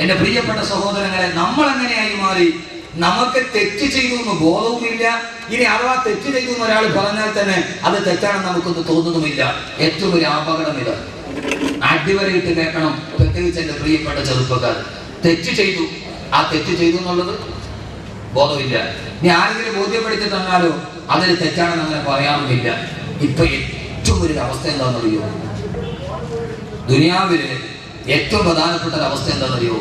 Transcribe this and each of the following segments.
എന്റെ പ്രിയപ്പെട്ട സഹോദരങ്ങളെ, നമ്മൾ എങ്ങനെയായി മാറി? നമുക്ക് തെറ്റ് ചെയ്തു എന്ന് ബോധവുമില്ല. ഇനി അഥവാ തെറ്റ് ചെയ്തു എന്ന് ഒരാൾ പറഞ്ഞാൽ തന്നെ അത് തെറ്റാണെന്ന് നമുക്കൊന്ന് തോന്നുന്നുമില്ല. ഏറ്റവും ഒരു അപകടം ഇത്. അടിവരയിട്ട് കേൾക്കണം, പ്രത്യേകിച്ച് എന്റെ പ്രിയപ്പെട്ട ചെറുപ്പക്കാർ. തെറ്റ് ചെയ്തു, ആ തെറ്റ് ചെയ്തു എന്നുള്ളത് ബോധമില്ല. ഇനി ആരെങ്കിലും ബോധ്യപ്പെടുത്തി തന്നാലോ അതിന് തെറ്റാണെന്ന് അങ്ങനെ പറയാറുമില്ല. ഇപ്പൊ ഏറ്റവും ഒരു അവസ്ഥ എന്താണെന്നറിയോ? ദുനിയാവില് ഏറ്റവും പ്രധാനപ്പെട്ട ഒരു അവസ്ഥ എന്താണെന്നറിയോ?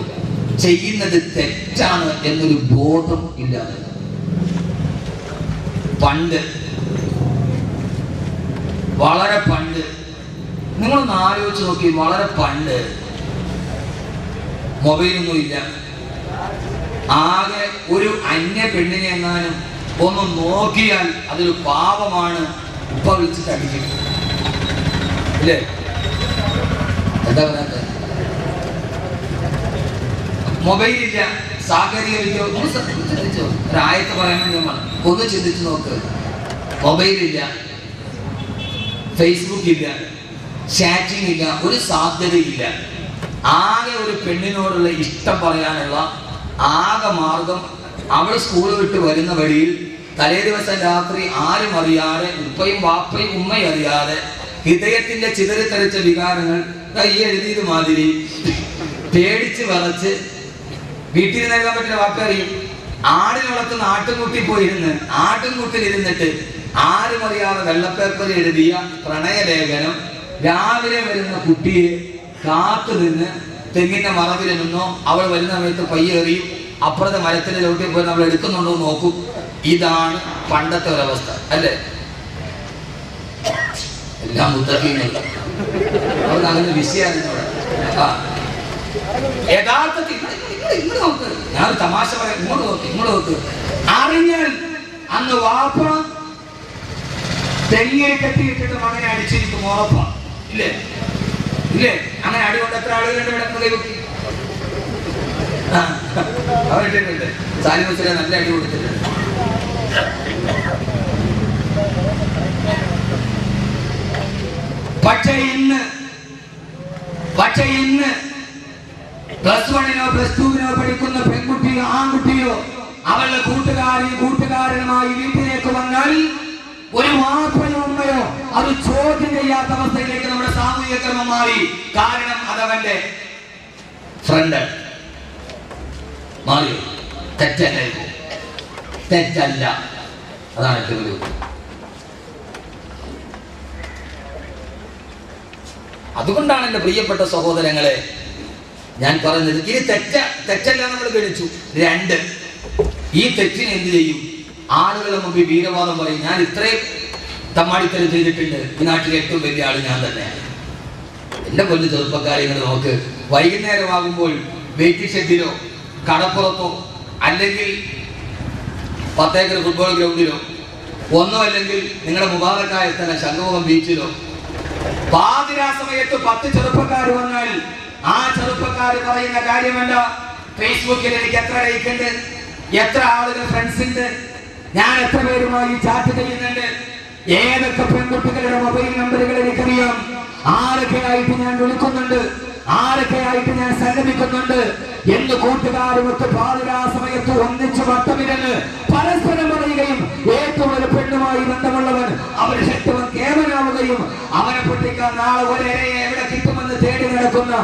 ചെയ്യുന്നത് തെറ്റാണ് എന്നൊരു ബോധം ഇല്ലാതെ. പണ്ട്, വളരെ പണ്ട്, നിങ്ങളൊന്ന് ആലോചിച്ച് നോക്കി, വളരെ പണ്ട് മൊബൈലൊന്നും ഇല്ല. ആകെ ഒരു അന്യ പെണ്ണിനെ എങ്ങാനും ഒന്ന് നോക്കിയാൽ അതൊരു പാപമാണ്. ഉപ്പ വിളിച്ചിട്ട് അടിക്കും, ഇല്ലേ? എന്താ പറയാ? മൊബൈലില്ല, സാഹചര്യമില്ലോ. ഒന്ന് ചിന്തിച്ചോ, ഒരായത്ത് പറയാൻ വേണ്ടി ഒന്ന് ചിന്തിച്ചു നോക്ക്. മൊബൈലില്ല, ഫേസ്ബുക്ക് ഇല്ല, ചാറ്റിംഗ് ഇല്ല, ഒരു സാധ്യതയില്ല. ആകെ ഒരു പെണ്ണിനോടുള്ള ഇഷ്ടം പറയാനുള്ള ആകെ മാർഗം അവൾ സ്കൂൾ വിട്ട് വരുന്ന വഴിയിൽ തലേ ദിവസം രാത്രി ആരും അറിയാതെ, ഉപ്പയും വാപ്പയും ഉമ്മയും അറിയാതെ, ഹൃദയത്തിന്റെ ചിതറിത്തെറിച്ച വികാരങ്ങൾ ഈ എഴുതിയത് മാതിരി പേടിച്ച് വിറച്ച് വീട്ടിൽ നൽകാൻ പറ്റുന്ന വാപ്പ അറിയും. ആടിനെ വളർത്തുന്ന ആട്ടുംകുട്ടി പോയിരുന്ന് ആട്ടുംകുട്ടിലിരുന്നിട്ട് ആരും അറിയാതെ വെള്ളപ്പേപ്പറിൽ എഴുതിയ പ്രണയലേഖനം രാവിലെ വരുന്ന കുട്ടിയെ കാത്തു നിന്ന് തെങ്ങിന്റെ മറവിൽ നിന്നോ അവൾ വരുന്ന സമയത്ത് പയ്യേറിയും അപ്പുറത്തെ മരത്തിന്റെ ചവിട്ടി പോയി നമ്മൾ എടുക്കുന്നുണ്ടോ നോക്കും. ഇതാണ് പണ്ടത്തെ ഒരവസ്ഥ, അല്ലേ? എല്ലാം മുത്തക്കീനല്ല, അവർക്ക് അങ്ങനെ വിഷയമാണ്. യഥാർത്ഥത്തിൽ ഇങ്ങോട്ട് നോക്ക്, ഞാൻ തമാശ പറയാം, ഇങ്ങോട്ട് നോക്ക്, ഇങ്ങോട്ട് നോക്ക്. അറിഞ്ഞാൽ അന്ന് വാപ്പ തെങ്ങിനെ കെട്ടിയിട്ടിട്ട് മകനെ അടിച്ചിരിക്കും, ഉറപ്പാ, ഇല്ലേ? ഇല്ലേ? അങ്ങനെ അടികൊണ്ട് എത്ര ആളുകളുണ്ട് ഇവിടെ കൈവക്കി? അവരിട്ടിട്ടുണ്ട്. സാലിമുസ്ലിം നല്ല അടി കൊടുത്തിട്ടുണ്ട്. പക്ഷേ ഇന്ന് പ്ലസ് 1-നോ പ്ലസ് 2-നോ പഠിക്കുന്ന പെൺകുട്ടിയോ ആൺകുട്ടിയോ അവളുടെ കൂട്ടുകാരനുമായി വീട്ടിലേക്ക് വന്നാൽ ഒരു വാപ്പയോ ഉമ്മയോ അത് ചോദ്യം ചെയ്യാത്ത അവസ്ഥയിലേക്ക് നമ്മുടെ സാമൂഹിക ക്രമം മാറി. കാരണം അതവന്റെ ഫ്രണ്ട് മാറി. തെറ്റല്ല, തെറ്റല്ല, അതാണ് ഏറ്റവും വലിയ. അതുകൊണ്ടാണ് എന്റെ പ്രിയപ്പെട്ട സഹോദരങ്ങളെ ഞാൻ പറഞ്ഞത്, ഇനി തെറ്റല്ല നമ്മൾ ഗണിച്ചു. 2, ഈ തെറ്റിന് എന്ത് ചെയ്യും? ആളുകളെ മുമ്പിൽ വീരവാദം പറയും. ഞാൻ ഇത്രയും തമ്മാടിത്തരം ചെയ്തിട്ടുണ്ട്, ഈ നാട്ടിലെ ഏറ്റവും വലിയ ആള് ഞാൻ തന്നെയാണ്. എന്റെ പൊന്നു ചെറുപ്പക്കാരെ നോക്ക്, വൈകുന്നേരമാകുമ്പോൾ വെയിറ്റിംഗ് ഷെഡിലോ കടപ്പുറത്തോ അല്ലെങ്കിൽ 10 ഏക്കർ ഫുട്ബോൾ ഗ്രൗണ്ടിലോ ഒന്നോ അല്ലെങ്കിൽ നിങ്ങളുടെ മുബാറക്കായ സ്ഥലം ശംഖുമുഖം ബീച്ചിലോ പാതിരാ സമയത്ത് 10 ചെറുപ്പക്കാർ വന്നാൽ ആ ചെറുപ്പക്കാർ പറയുന്ന കാര്യമല്ല, ഫേസ്ബുക്കിൽ എനിക്ക് എത്ര ലൈക്ക് ഉണ്ട്, എത്ര ആളുകൾ ഫ്രണ്ട്സ് ഉണ്ട്, ഞാൻ എത്ര പേരുമായി ചാറ്റ് ചെയ്യുന്നുണ്ട്, ഏതൊക്കെ പെൺകുട്ടികളുടെ മൊബൈൽ നമ്പറുകൾ എനിക്കറിയാം, ആരൊക്കെയായിട്ട് ഞാൻ വിളിക്കുന്നുണ്ട്, ആരൊക്കെയായിട്ട് ഞാൻ സംഗമിക്കുന്നുണ്ട് എന്ന് കൂട്ടുകാരുമൊക്കെ പാതിരാ സമയത്ത് ഒന്നിച്ച് വട്ടമിരന്ന് പരസ്പരം പറയുകയും ഏറ്റവും ഒരു പെണ്ണുമായി ബന്ധമുള്ളവൻ അവന് ശക്തവൻ കേവനാവുകയും അവനെ പൊട്ടിക്കാൻ നാളെ ഒരേയെ എവിടെ കിട്ടുമെന്ന് തേടി നടക്കുന്ന,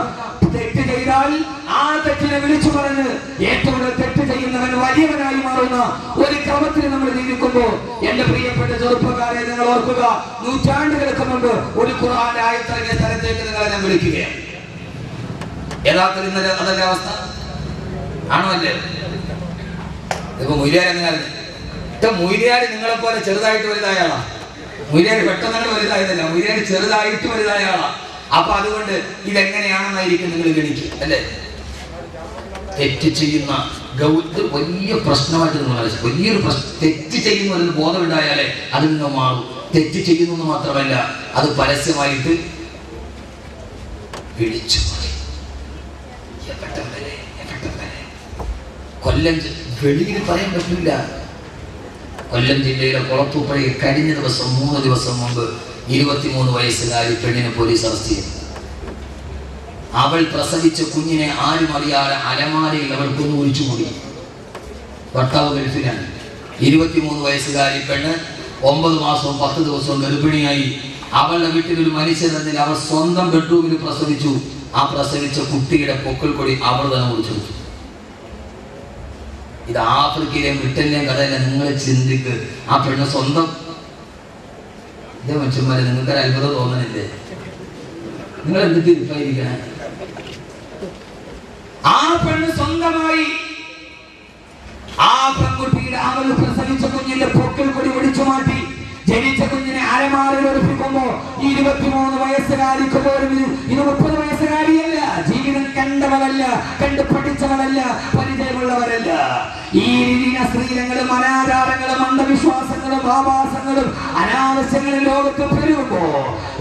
തെറ്റ് ചെയ്താൽ ആ തെറ്റിനെ വിളിച്ചു പറഞ്ഞ് ഏറ്റവും തെറ്റ് ചെയ്യുന്നവൻ വലിയവനായി മാറുന്ന ഒരു ക്രമത്തിൽ നമ്മൾ ജീവിക്കുമ്പോ എന്റെ പ്രിയപ്പെട്ട ചെറുപ്പക്കാരെ നിങ്ങൾ ഓർക്കുക, നൂറ്റാണ്ടുകൾക്ക് മുമ്പ് ഒരു ഖുർആൻ ആയത്തിറങ്ങിയ സ്ഥലത്തേക്ക് നിങ്ങളെ ഞാൻ വിളിക്കുകയാണ്. യഥാർത്ഥത്തിൽ ഇന്നലെ അതല്ലേ അവസ്ഥ ആണോ? അല്ലേ? ഇപ്പൊ മൊയ്ലിയാർ എങ്ങനെയാണ്? മൊയ്ലിയാർ നിങ്ങളെ പോലെ ചെറുതായിട്ട് വലുതായ ആളാ. മൊയ്ലിയാർ പെട്ടെന്നാണ് വലുതായതല്ല, മൊയ്ലിയാർ ചെറുതായിട്ട് വലുതായ ആളാ. അപ്പൊ അതുകൊണ്ട് ഇതെങ്ങനെയാണെന്നായിരിക്കും നിങ്ങൾ ഗണിക്കുക, അല്ലേ? തെറ്റ് ചെയ്യുന്ന വലിയ പ്രശ്നമായിട്ട് നിങ്ങൾ വലിയൊരു തെറ്റ് ചെയ്യുന്നു എന്ന് ബോധമുണ്ടായാലേ അതിൽ നിന്ന് മാറും. തെറ്റ് ചെയ്യുന്നു എന്ന് മാത്രമല്ല, അത് പരസ്യമായിട്ട് വിളിച്ചു കൊല്ലം വെളിയിൽ പറയാൻ പറ്റില്ല. കൊല്ലം ജില്ലയിലെ കുളത്തൂപ്പുഴയിൽ കഴിഞ്ഞ ദിവസം 3 ദിവസം മുമ്പ് 23 വയസ്സുകാരി പെണ്ണിനെ പോലീസ് അറസ്റ്റ് ചെയ്തു. അവൾ പ്രസവിച്ച കുഞ്ഞിനെ ആരും അറിയാതെ അലമാരയിൽ അവൾ കൊന്നൊഴിച്ചു കൂടി. ഭർത്താവ് ഗൾഫിലാണ്. 23 വയസ്സുകാരി പെണ്ണ് 9 മാസവും 10 ദിവസവും ഗർഭിണിയായി. അവളുടെ വീട്ടിലൊരു മനുഷ്യനെന്നിൽ അവൾ സ്വന്തം ബെഡ്റൂമിൽ പ്രസവിച്ചു. ആ പ്രസവിച്ച കുട്ടിയുടെ പൊക്കിൾ കൊടി അവൾ തന്നെ കുടിച്ചെടുത്തു. ഇത് ആഫ്രിക്കയിലെയും ബ്രിട്ടനിലെയും കഥയല്ല. നിങ്ങൾ ചിന്തിക്ക്, ആ പെണ്ണ് സ്വന്തം. ഇതേ മനുഷ്യന്മാരെ നിങ്ങൾക്കൊരു അത്ഭുതം തോന്നണില്ലേ? നിങ്ങൾ എന്തൊക്കെ ഇരിക്കണേ? ആ പെണ്ണ് സ്വന്തമായി ആ പെൺകുട്ടിയുടെ അവൾ പ്രസവിച്ച കുഞ്ഞിന്റെ പൊക്കിൾ കൊടി ഒടിച്ചു മാറ്റി. ജനിച്ച കുഞ്ഞിനെ അലമാരയിൽ ഒളിപ്പിക്കുമ്പോ 23 വയസ്സുകാരിക്ക് പോലും ഇത് 30 വയസ്സുകാരിയല്ല. ജീവിതം കണ്ടവളല്ല, കണ്ടു പഠിച്ചവളല്ല, പരിചയമുള്ളവരല്ല. ഈ രീതിയിലെ സ്ത്രീലങ്ങളും അനാചാരങ്ങളും അന്ധവിശ്വാസങ്ങളും ആവാസങ്ങളും അനാവശ്യങ്ങളും ലോകത്ത് പെരുകുമ്പോ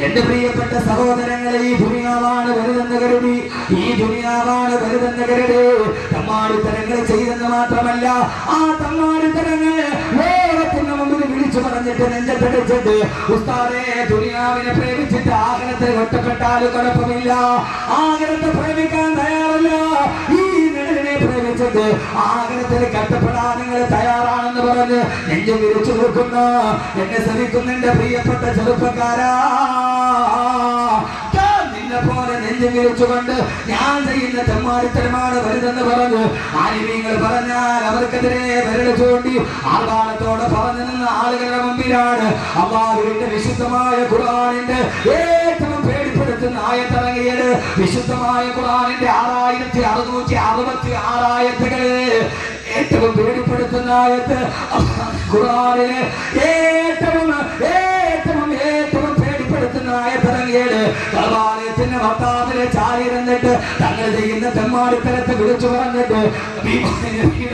എന്റെ പ്രിയപ്പെട്ട സഹോദരങ്ങളെ, ഈ ദുനിയാവാണ് വലുതെന്ന് കരുതി, ഈ ദുനിയാവാണ് വലുതെന്ന് കരുതി തമ്മാടിത്തരങ്ങൾ ചെയ്തെന്ന് മാത്രമല്ല, ആ തമ്മാടിത്തരങ്ങൾ ലോകത്തിന് മുമ്പിൽ വിളിച്ചു പറഞ്ഞിട്ട് നെഞ്ചത്തടിച്ചിട്ട് ഉസ്താദേ ദുനിയാവിനെ പ്രേമിച്ചിട്ട് ആഗ്രഹത്തെ ഒറ്റപ്പെട്ടാലും കുഴപ്പമില്ല, ആഗ്രഹത്തെ പ്രേമിക്കാൻ തയ്യാറല്ല, ഈ നിഴലിനെ പ്രേമിച്ചിട്ട് ആഗ്രഹത്തിൽ കഷ്ടപ്പെടാൻ നിങ്ങൾ തയ്യാറാണെന്ന് പറഞ്ഞ് നെഞ്ചു വിരിച്ചു നോക്കുന്ന എന്നെ ശ്രമിക്കുന്ന എന്റെ പ്രിയപ്പെട്ട ചെറുപ്പക്കാരാ, പോലെ നെഞ്ചു വിരിച്ചുകൊണ്ട് ഞാൻ ചെയ്യുന്ന തെമ്മാടിത്തരമാണ് വലുതെന്ന് പറഞ്ഞു ആലിമീങ്ങൾ പറഞ്ഞാൽ അവർക്കെതിരെ വിരൽ ചൂണ്ടി ആർഭാടത്തോടെ പറഞ്ഞു നിന്ന ആളുകളുടെ മുമ്പിലാണ് അല്ലാഹുവിന്റെ വിശുദ്ധമായ ഖുർആനിന്റെ ഏറ്റവും പേടിപ്പെടുത്തുന്ന ആയത്തിറങ്ങിയത്. വിശുദ്ധമായ ഖുർആനിന്റെ 6666 ആയത്തുകള് ഏറ്റവും പേടിപ്പെടുത്തുന്ന ആയത്ത് ഖുർആനിലെ ഏറ്റവും പേടിപ്പെടുത്തുന്ന ആയത്തിറങ്ങിയത്. കളവാലയത്തിന്റെ ഭർത്താവിനെ ചാരിയിരുന്നിട്ട് തങ്ങൾ ചെയ്യുന്ന തെമ്മാടിത്തരത്തെ വിളിച്ചു പറഞ്ഞിട്ട്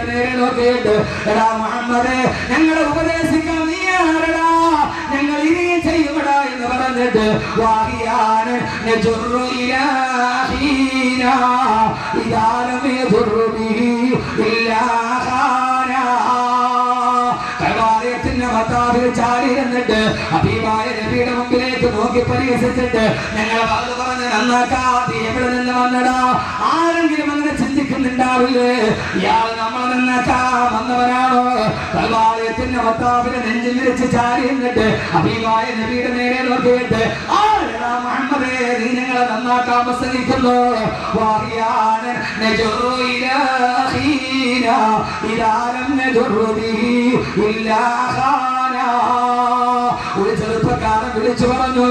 നേരെ നോക്കിയിട്ട് എടാ മുഹമ്മദേ ഞങ്ങളെ ഉപദേശിക്കാൻ നീ ആരടാ, ഞങ്ങൾ ഇനി ചെയ്യുമടാ എന്ന് പറഞ്ഞിട്ട് വാഹിയാണ് ഭർത്താവിൽ ചാടിയിരുന്നിട്ട് ഹബീബായ നബിയുടെ മുമ്പിലേക്ക് നോക്കി പരിഹസിച്ചിട്ട് ഞങ്ങളെ ഭാഗത്ത് പറഞ്ഞ് നന്നാക്കാതെ എവിടെ നിന്ന് വന്നടാ, ആരെങ്കിലും അങ്ങനെ ചിന്തിക്കുന്നുണ്ടാവില്ലേ, ഇയാൾ നമ്മളെ നന്നാക്കാൻ വന്നവനാണോ? കൽവാലയത്തിന്റെ ഭർത്താവിനെ നെഞ്ചിൽ വിരിച്ച് ചാടിയിരുന്നിട്ട് ഹബീബായ നബിയുടെ നേരെ നോക്കിയിട്ട് ആരെടാ മുഹമ്മദേ നീ ഞങ്ങളെ നന്നാക്കാൻ പ്രസംഗിക്കുന്നു? വാഹിയാണ് ഒരു ചെറുപ്പക്കാരൻ വിളിച്ചു പറഞ്ഞു,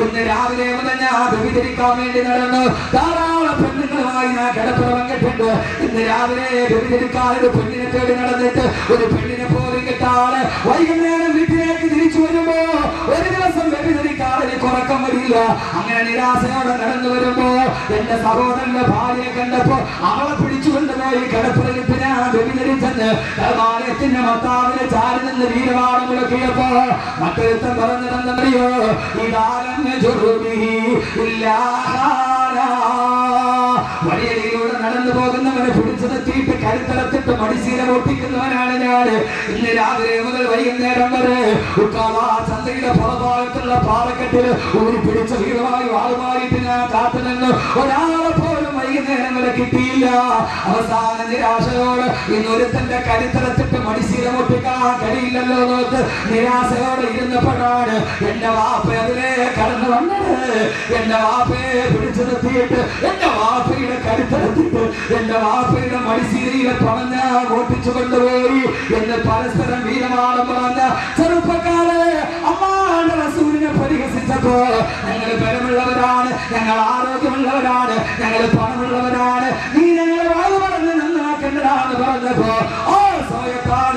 ഇന്ന് രാവിലെ മുതൽ ഞാൻ വ്യഭിചരിക്കാൻ വേണ്ടി നടന്നു, ധാരാളം പെണ്ണുങ്ങളുമായി ഞാൻ കിടപ്പുറം കെട്ടിട്ട് ഇന്ന് രാവിലെ വ്യഭിചരിക്കാൻ ഒരു പെണ്ണിനെ തേടി നടന്നിട്ട് ഒരു പെണ്ണിനെ പോലും കിട്ടാതെ വൈകുന്നേരം വീട്ടിലേക്ക് തിരിച്ചു വരുമ്പോ ഒരു ദിവസം വ്യഭിചരിക്കാൻ എനിക്ക് ഉറക്കം വരില്ല. അങ്ങനെ നിരാശയോടെ നടന്നു വരുമ്പോ എന്റെ സഹോദരന്റെ ഭാര്യയെ കണ്ടപ്പോ അവളെ പിടിച്ചുകൊണ്ടുപോയി കിടപ്പുറത്ത് ഞാൻ വ്യഭിചരിച്ചെന്ന് കൽവാലയത്തിന്റെ ഭർത്താവിനെ ചാരി നിന്ന് വീരവാദം മുഴക്കിയപ്പോ മറ്റൊരുത്തൻ പറഞ്ഞതെന്നറിയോ, വഴിയരിയിലൂടെ നടന്നു പോകുന്നവനെ പിടിച്ചു നിർത്തിയിട്ട് കരുത്തറത്തിട്ട് മടിശീല പൊട്ടിക്കുന്നവനാണ് ഞാൻ. ഇന്ന് രാവിലെ മുതൽ വൈകുന്നേരം വരെ ചന്തയുടെ പുറഭാഗത്തുള്ള പാറക്കെട്ടിൽ ഊരി പിടിച്ച വീരമായി വാളുമായിട്ട് ഞാൻ കാത്തുനിന്ന് ഒരാളെ പോലും വൈകുന്നേരം വരെ കിട്ടിയില്ല. അവസാന നിരാശയോട് ഇന്നൊരുത്തന്റെ കരുത്തറത്തിട്ട് മടിശീല പൊട്ടിക്കാൻ കഴിയില്ലല്ലോ നോക്ക് നിരാശയോടെ ഇരുന്നപ്പോഴാണ് എന്റെ വാപ്പ അതിലെ കടന്നു വന്നത്. എന്റെ വാപ്പയെ പിടിച്ചു നിർത്തിയിട്ട് എന്റെ വാപ്പയുടെ കരുത്തറത്തിട്ട് എന്റെ വാപ്പയുടെ മടിശീലയിലെ പണഞ്ഞ ഓട്ടിച്ചു കൊണ്ടുപോയി എന്ന് പരസ്പരം വീരമാണം പറഞ്ഞ ചെറുപ്പക്കാരെ അമ്മാന്റെ റസൂലിനെ പരിഹസിച്ചപ്പോ ഞങ്ങൾ ബലമുള്ളവരാണ്, ഞങ്ങൾ ആരോഗ്യമുള്ളവരാണ്, ഞങ്ങൾ പണമുള്ളവരാണ്, നീ ഞങ്ങളെ വാഴ പറഞ്ഞ് നന്നാക്കേണ്ടതാണെന്ന് പറഞ്ഞപ്പോ ഓ സ്വയക്കാല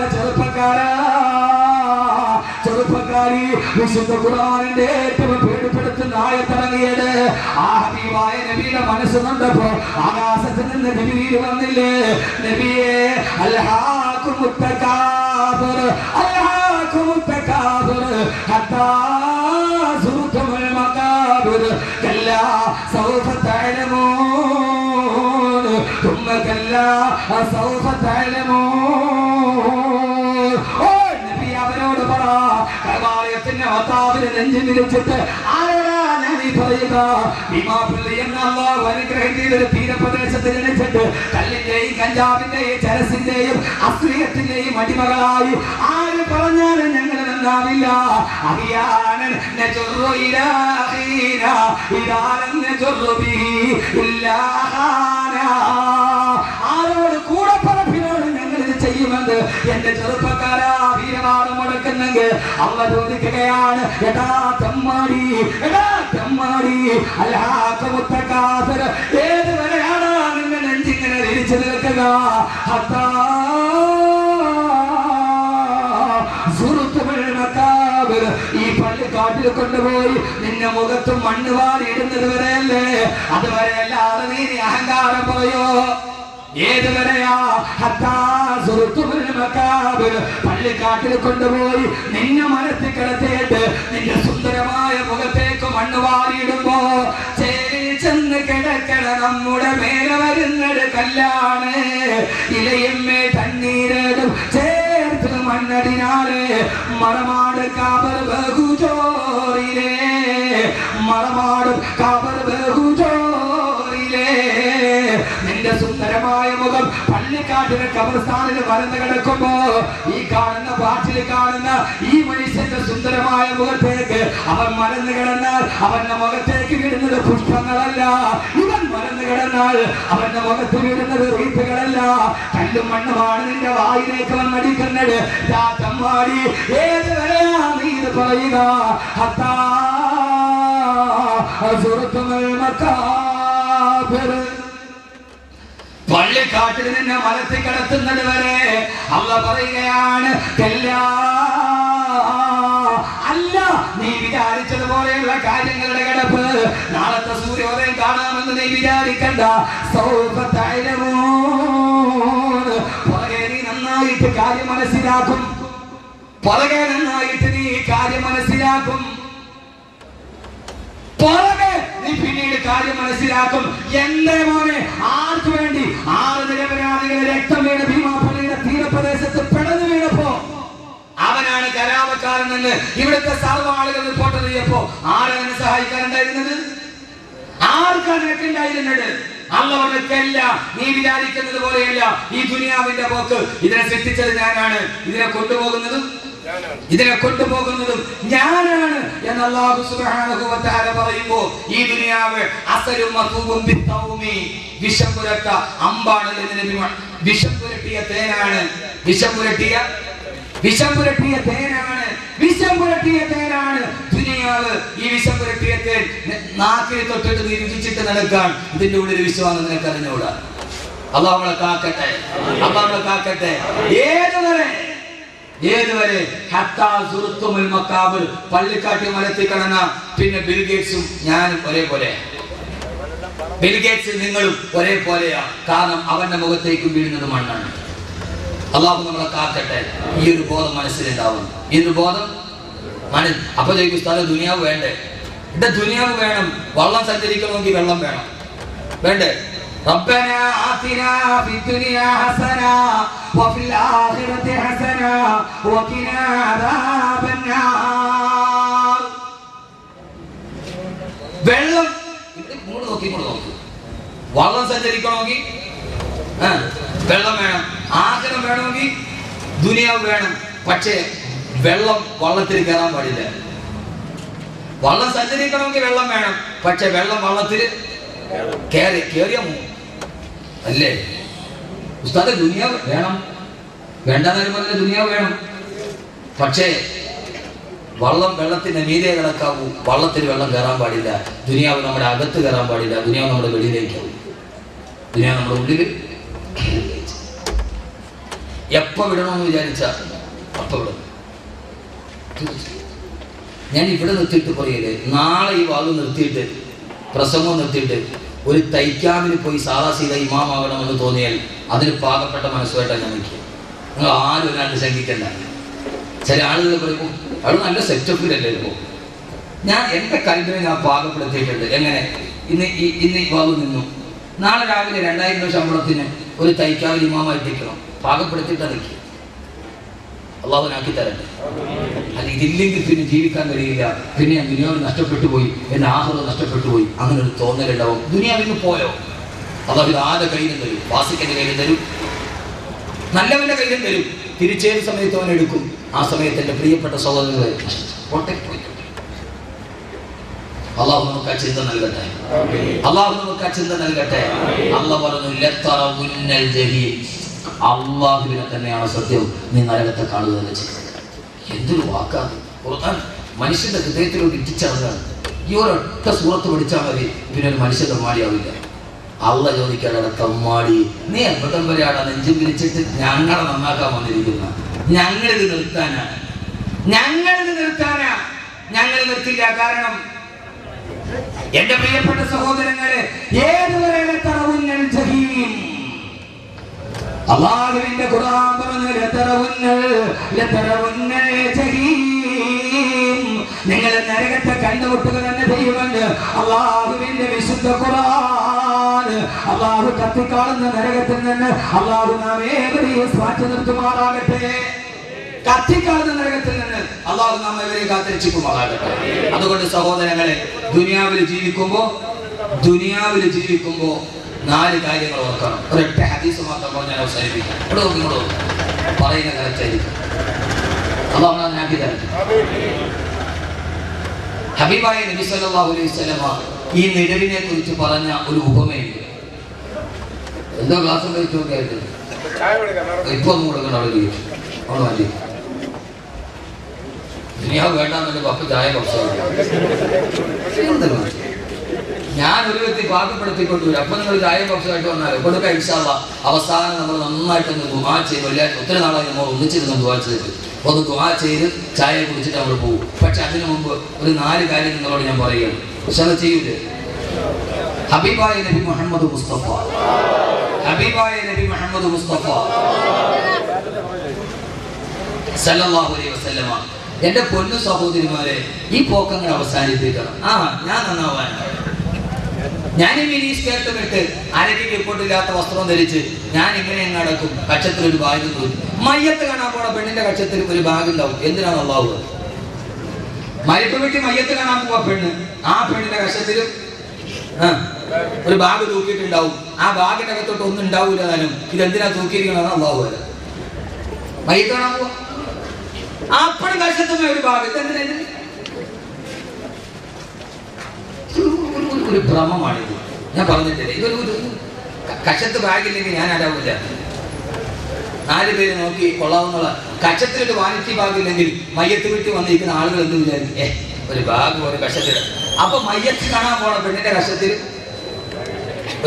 ചെറുപ്പക്കാരി വിശുദ്ധ ഖുർആനിന്റെ ഏറ്റവും പേടിപ്പെടുത്തുന്ന ആയത്തിറങ്ങിയത് ആ ഹബീബായ നബിയുടെ മനസ്സ് കണ്ടപ്പോ ആകാശത്തിൽ നിന്ന് നബി വന്നില്ലേ, നബിയെ അൽഹാകുമുത് തകാബുർ അൽഹാകുമുത് തകാബുർ ഹത്താ സുർതുൽ മകാബിർ കല്ലാ സൗഫ തഅലമൂൻ തുമ്മ കല്ലാ സൗഫ തഅലമൂൻ. ഓ നബി അവരോട് പറ, കൽവാലയത്തിന്റെ ഭർത്താവിനെ നെഞ്ചിൽ വിരിച്ചിട്ട് ആരാ ഞാൻ നീ പറയുക ഭീമാപള്ളി എന്ന അല്ലാഹു അനുഗ്രഹം ചെയ്തൊരു തീരപ്രദേശത്ത് ജനിച്ചിട്ട് കല്ലിന്റെയും കഞ്ചാവിന്റെയും ചരസിന്റെയും അശ്ലീലത്തിന്റെയും അടിമകളായി ആര് പറഞ്ഞാലും ഞങ്ങൾ നന്നാവില്ല. അറിയാനൻ നജറു ഇലാഹീന ഇദാലൻ നജറു ബിഹി ഇല്ലാഹാന. ആരോട് കൂടെ പറപ്പിനോട് ഞങ്ങൾ ഇത് ചെയ്യുമെന്ന് എന്റെ ചെറുപ്പക്കാരാ വീരവാദം മുടക്കുന്നെങ്കിൽ അള്ള ചോദിക്കുകയാണ്, എടാ തെമ്മാടി, എടാ തെമ്മാടി, അൽഹാഖുമുത്തകാസുർ, ഏതുവരെയാണ് നിന്റെ നെഞ്ചിങ്ങനെ തിരിച്ചു നിൽക്കുക? ഹത്താ സുറുത്തുൽ മകാബിർ, ഈ പള്ളിക്കാട്ടിൽ കൊണ്ടുപോയി നിന്നെ മുഖത്തും മണ്ണ് വാരി ഇടുന്നത് വരെയല്ലേ? അതുവരെയല്ലാതെ നീ അഹങ്കാരം പറയോ? ഏതുവരെയാ? പള്ളിക്കാട്ടിൽ കൊണ്ടുപോയി നിന്നെ മരത്തിൽ കിടത്തിയിട്ട് നിന്റെ സുന്ദരമായ മുഖത്തേക്ക് മണ്ണ് വാരിയിടുമ്പോ ചെന്ന് കിടക്കണ നമ്മുടെ മേലെ വരുന്നത് കല്ലാണ്. ഇലയമ്മേ തണ്ണീരേടും ചേർത്ത് മണ്ണടിനാല് മറമാട് കാബർ ബഹുജോറിലേ, മറമാടും കാബർ ബഹുജോറിലേ. നിന്റെ സുന്ദരമായ മുഖം പള്ളിക്കാട്ടിലെ കബർസ്ഥാനിൽ മറന്നു കിടക്കുമ്പോ ഈ കാണുന്ന പാട്ടിൽ കാണുന്ന ഈ മനുഷ്യന്റെ സുന്ദരമായ മുഖത്തേക്ക് അവൻ മറന്നു കിടന്നാൽ അവന്റെ മുഖത്തേക്ക് വീടുന്നത് പുഷ്പങ്ങളല്ല. ഇവൻ മറന്നു കിടന്നാൽ അവന്റെ മുഖത്ത് വീടുന്നത് റീത്തുകളല്ല, കല്ലും മണ്ണുമാണ് നിന്റെ വായിലേക്ക് വന്നടിക്കുന്നത്. ചാത്തമ്മാടി, ഏതുവരെയാ നീ ഇത് പറയുക? ഹത്താ സുറുത്തുൽ മകാബിർ, പള്ളിക്കാട്ടിൽ നിന്നെ മലത്തിൽ കിടത്തുന്നത് വരെ അള്ള പറയുകയാണ്, അല്ല നീ വിചാരിച്ചതുപോലെയുള്ള കാര്യങ്ങളുടെ കിടപ്പ് നാളത്തെ സൂര്യോദയം കാണാമെന്ന് നീ വിചാരിക്കണ്ട. പുറകെ നീ നന്നായിട്ട് കാര്യം മനസ്സിലാക്കും, പുറകെ നന്നായിട്ട് നീ കാര്യം മനസ്സിലാക്കും, പുറകെ നീ പിന്നീട് കാര്യം മനസ്സിലാക്കും. എന്റെ മോനെ, ആർക്ക് വേണ്ടി 6 നിരപരാധികളെ രക്തം വീണ ഭീമാപള്ളിയുടെ തീരപ്രദേശത്ത് പിടഞ്ഞു വീണപ്പോ അവനാണ് കലാപക്കാരനെന്ന് ഇവിടുത്തെ സർവ്വ ആളുകൾ റിപ്പോർട്ട് ചെയ്യപ്പോ ആരാണ് സഹായിക്കാറുണ്ടായിരുന്നത്? ആർക്കാണ് ഉണ്ടായിരുന്നത്? അള്ളവർക്കല്ല. നീ വിചാരിക്കുന്നത് പോലെയല്ല ഈ ദുനിയാവിന്റെ പോക്ക്. ഇതിനെ സൃഷ്ടിച്ചത് ഞാനാണ്, ഇതിനെ കൊണ്ടുപോകുന്നതും ഞാനാണ് എന്ന് അല്ലാഹു സുബ്ഹാനഹു വ തആല പറയുമ്പോ ഈ ദുനിയാവ് അസലും മതൂബും ബിത്തൗമി, വിഷം പുരട്ട അമ്പാണ്. വിഷം പുരട്ടിയ തേനാണ്, വിഷം പുരട്ടിയ തേനാണ് ദുനിയാവ്. ഈ വിഷം പുരട്ടിയ തേൻ നാക്കിൽ തൊട്ടിട്ട് നീ രുചിച്ചിട്ട് നടക്കാൻ ഇതിന്റെ ഉള്ളിൽ വിശ്വാസം നിനക്ക് അറിഞ്ഞുകൂടാ. അല്ലാഹു നമ്മളെ കാക്കട്ടെ, അല്ലാഹു നമ്മളെ കാക്കട്ടെ. ഏതുവരെ? ഹത്താ സുറുത്തുൽ മകാബിർ, പള്ളിക്കാട്ടി മലത്തിൽ കടന്ന പിന്നെ ബിൽഗേറ്റ്സും ഞാനും ഒരേപോലെ. ബിൽഗേറ്റ്സ് നിങ്ങളും ഒരേപോലെയാ. കാരണം അവന്റെ മുഖത്തേക്ക് വീഴുന്നത് മണ്ണാണ്. അല്ലാഹു നമ്മളെ കാക്കട്ടെ. ഈ ഒരു ബോധം മനസ്സിലുണ്ടാവും, ഈ ഒരു ബോധം അപ്പൊ ചോദിക്കും, സ്ഥലം ദുനിയാവ് വേണ്ടേ? എന്റെ ദുനിയാവ് വേണം. വള്ളം സഞ്ചരിക്കണമെങ്കിൽ വെള്ളം വേണം, വേണ്ടേ? ربنا آتنا في الدنيا حسنة وفي الآخرة حسنة وقنا عذاب النار. വെള്ളം ഇങ്ങോട്ട് നോക്കി, വള്ളം സഞ്ചരിക്കണമെങ്കിൽ വെള്ളം വേണം, ആഗ്രഹം വേണമെങ്കിൽ ദുനിയാവ് വേണം. പക്ഷേ വെള്ളം വള്ളത്തിൽ കയറാൻ പാടില്ല. വള്ളം സഞ്ചരിക്കണമെങ്കിൽ വെള്ളം വേണം, പക്ഷെ വെള്ളം വള്ളത്തിൽ കേറിയ അല്ലേ? ഉസ്താദ് ദുനിയാവ് വേണം, വേണ്ടെന്നാലും പറഞ്ഞ ദുനിയാവ് വേണം. പക്ഷേ വെള്ളത്തിന് മീതെ കിടക്കാവൂ. വള്ളത്തിൽ വെള്ളം കയറാൻ പാടില്ല. ദുനിയാവ് നമ്മുടെ അകത്ത് കയറാൻ പാടില്ല. ദുനിയാവ് നമ്മുടെ വെളിയിലേക്കാവും. ദുനിയാവ് നമ്മുടെ ഉള്ളിൽ എപ്പോ വിടണമെന്ന് വിചാരിച്ചാ അപ്പൊ വിടും. ഞാൻ ഇവിടെ നിർത്തിയിട്ട് പറയല്ലേ, നാളെ ഈ വാദം നിർത്തിയിട്ട് പ്രസംഗം നിർത്തിയിട്ട് ഒരു തൈക്കാമിന് പോയി സാദാ സീത ഇമാമാകണമെന്ന് തോന്നിയാൽ അതിന് പാകപ്പെട്ട മനസ്സുമായിട്ടാണ് ഞാൻ നിൽക്കുക. നിങ്ങൾ ആരും ഒരാണ്ട് ശങ്കിക്കണ്ട. ചില ആളുകൾ പറയുമ്പോൾ അത് നല്ല സെറ്റപ്പിലല്ലേ ഇപ്പോൾ. ഞാൻ എൻ്റെ കൽവിനെ ഞാൻ പാകപ്പെടുത്തിയിട്ടുണ്ട്. എങ്ങനെ? ഇന്ന് ഈ വാദം നിന്നു, നാളെ രാവിലെ 2000 രൂപ ശമ്പളത്തിന് ഒരു തൈക്കാവിൽ ഇമാമായിട്ടിരിക്കണം, പാകപ്പെടുത്തിയിട്ടാണ് നിൽക്കുക. അള്ളാഹുനാക്കി തരട്ടെ. അല്ല ഇതില്ലെങ്കിൽ പിന്നെ ജീവിക്കാൻ കഴിയില്ല, പിന്നെ ഞാൻ ദുനിയാവിൽ നഷ്ടപ്പെട്ടു പോയി, എന്റെ ആഹ്റം നഷ്ടപ്പെട്ടു പോയി, അങ്ങനെ ഒരു തോന്നലുണ്ടാവും. ദുനിയാവിൽ നിന്ന് പോയോ? അള്ളാഹു ഇത് ആരുടെ കയ്യിലും തരും, വാസിക്കന്റെ കയ്യിലും തരും, നല്ലവന്റെ കയ്യിലും തരും. തിരിച്ചേത് സമയത്ത് അവൻ എടുക്കും. ആ സമയത്ത് എന്റെ പ്രിയപ്പെട്ട സഹോദരങ്ങളെ അള്ളാഹു നമുക്ക് ആ ചിന്ത നൽകട്ടെ. അള്ളാഹു നമുക്ക് ആ ചിന്ത നൽകട്ടെ. അള്ളാഹു പറഞ്ഞു ലതറവുന്നൽ ജഹീം, അള്ളാഹുവിനെ തന്നെയാണ് സത്യം, നീ നരകത്തെ കാണുക തന്നെ ചെയ്യും. എന്തൊരു വാക്കാണ് ഖുർആൻ മനുഷ്യന്റെ ഹൃദയത്തിലോട്ട് ഇറ്റിച്ചറങ്ങാണ്. ഈ ഒരൊറ്റ സൂറത്ത് പഠിച്ചാൽ മതി, പിന്നെ ഒരു മനുഷ്യ തമ്മാടിയാവില്ല. അള്ള ചോദിക്കാതെ തമ്മാടി, നീ എപ്പോഴും വരെയാണ് നെഞ്ചും വിരിച്ചിട്ട് ഞങ്ങളെ നന്നാക്കാൻ വന്നിരിക്കുന്ന? ഞങ്ങളിത് നിർത്താനാ, ഞങ്ങൾ നിർത്തില്ല. കാരണം എന്റെ പ്രിയപ്പെട്ട സഹോദരങ്ങളെ, ഏതുവരെ അല്ലാഹുവിന്റെ ഖുർആൻ പറഞ്ഞു നിങ്ങൾ നരകത്തെ കണ്ടുമുട്ടുക തന്നെ ചെയ്യുമെന്ന് അല്ലാഹുവിന്റെ വിശുദ്ധ ഖുർആൻ. അല്ലാഹു കത്തിക്കാളുന്ന നരകത്തിൽ നിന്ന് അല്ലാഹു നാം ഏവരെയും മാറ്റി നിർത്തുമാറാകട്ടെ. കത്തിക്കാളുന്ന നരകത്തിൽ നിന്ന് അല്ലാഹു നാം ഏവരെയും കാത്തിരക്ഷിക്കുമാറാകട്ടെ. അതുകൊണ്ട് സഹോദരങ്ങളെ, ദുനിയാവിൽ ജീവിക്കുമ്പോ 4 കാര്യങ്ങൾ ഓർക്കണം. ഒരൊറ്റ ഹദീസ് മാത്രം പറഞ്ഞാൽ അവസാനിപ്പിക്കാം. ഇവിടെ പറയുന്ന കറക്റ്റായിരിക്കും. അല്ലാഹു നാം ആക്കി തരട്ടെ. ഹബീബായ നബി സല്ലല്ലാഹു അലൈഹി വസല്ലമ ഈ നിഴലിനെ കുറിച്ച് പറഞ്ഞ ഒരു ഉപമയുണ്ട്. എന്തോ ക്ലാസ് കഴിച്ചൊക്കെ ആയിട്ട് ഇപ്പൊ ഒന്നും കൊടുക്കണം. അവിടെ മാറ്റി ദുനിയാവ് വേണ്ടാന്നൊരു പപ്പ് ചായ ഞാൻ ഒരു വ്യക്തി പാകപ്പെടുത്തിക്കൊണ്ടു വരും. അപ്പൊ നിങ്ങൾ ചായ പപ്സായിട്ട് വന്നാൽ കൊടുക്ക ഇൻഷാ അല്ലാഹ്. അവസാനം നമ്മൾ നന്നായിട്ടൊന്ന് ദുആ ചെയ്ത്, ഒത്തിരി നാളായി നമ്മൾ ഒന്നിച്ചിരുന്ന് ദുആ ചെയ്തിട്ട് ഒന്ന് ദുആ ചെയ്ത് ചായ കുടിച്ചിട്ട് നമ്മൾ പോകും. പക്ഷെ അതിനു മുമ്പ് ഒരു 4 കാര്യം നിങ്ങളോട് ഞാൻ പറയുകയാണ്. പക്ഷെ ചെയ്യൂലേ? ഹബീബായ നബി മുഹമ്മദ് മുസ്തഫ സല്ലല്ലാഹു അലൈഹി വസല്ലമ, എന്റെ പൊന്നു സഹോദരിമാരെ, ഈ പോക്കങ്ങൾ അവസാനിപ്പിക്കണം. ഞാൻ നന്നാവാനാണ്. ഞാൻ ഈ മിനി സ്കേർട്ടും ഇട്ട് അരയ്ക്ക് കിപ്പോട്ടില്ലാത്ത വസ്ത്രം ധരിച്ച് ഞാൻ ഇങ്ങനെ നടക്കും. കക്ഷത്തിൽ ഒരു ബാഗ് തൂക്കും. മയ്യത്ത് കാണാൻ പോണ പെണ്ണിന്റെ കക്ഷത്തിൽ ഒരു ബാഗ് ഉണ്ടാവും. എന്തിനാണ് അല്ലാഹു? മരിപ്പ് വീട്ടിൽ മയ്യത്ത് കാണാൻ പോവാ പെണ്ണ്, ആ പെണ്ണിന്റെ കക്ഷത്തിലും ഒരു ബാഗ് തൂക്കിയിട്ടുണ്ടാവും. ആ ബാഗിന്റെ അകത്തോട്ട് ഒന്നും ഉണ്ടാവൂല. താനും ഇതെന്തിനാ തൂക്കിയിരിക്കണമെന്ന് അല്ലാഹു വരെ. മയ്യത്ത് കാണാൻ പോവാ, അപ്പോഴും കക്ഷത്തുന്ന ഒരു ബാഗ്. ഒരു ഭ്രമമാണിത്. ഞാൻ പറഞ്ഞിട്ടില്ല, ഇതൊരു കക്ഷത്ത് ബാഗില്ലെങ്കിൽ ഞാൻ അടാവില്ല. 4 പേര് നോക്കി കൊള്ളാവുന്നുള്ള കക്ഷത്തിലൊരു വാനിറ്റി ബാഗില്ലെങ്കിൽ മയ്യത്ത് വീട്ടിൽ വന്നിരിക്കുന്ന ആളുകൾ എന്ത് വിചാരിക്കും? ഒരു ബാഗ്, ഒരു കക്ഷത്തിൽ. അപ്പൊ മയ്യത്ത് കാണാൻ പോണ പെണ്ണിന്റെ കക്ഷത്തിൽ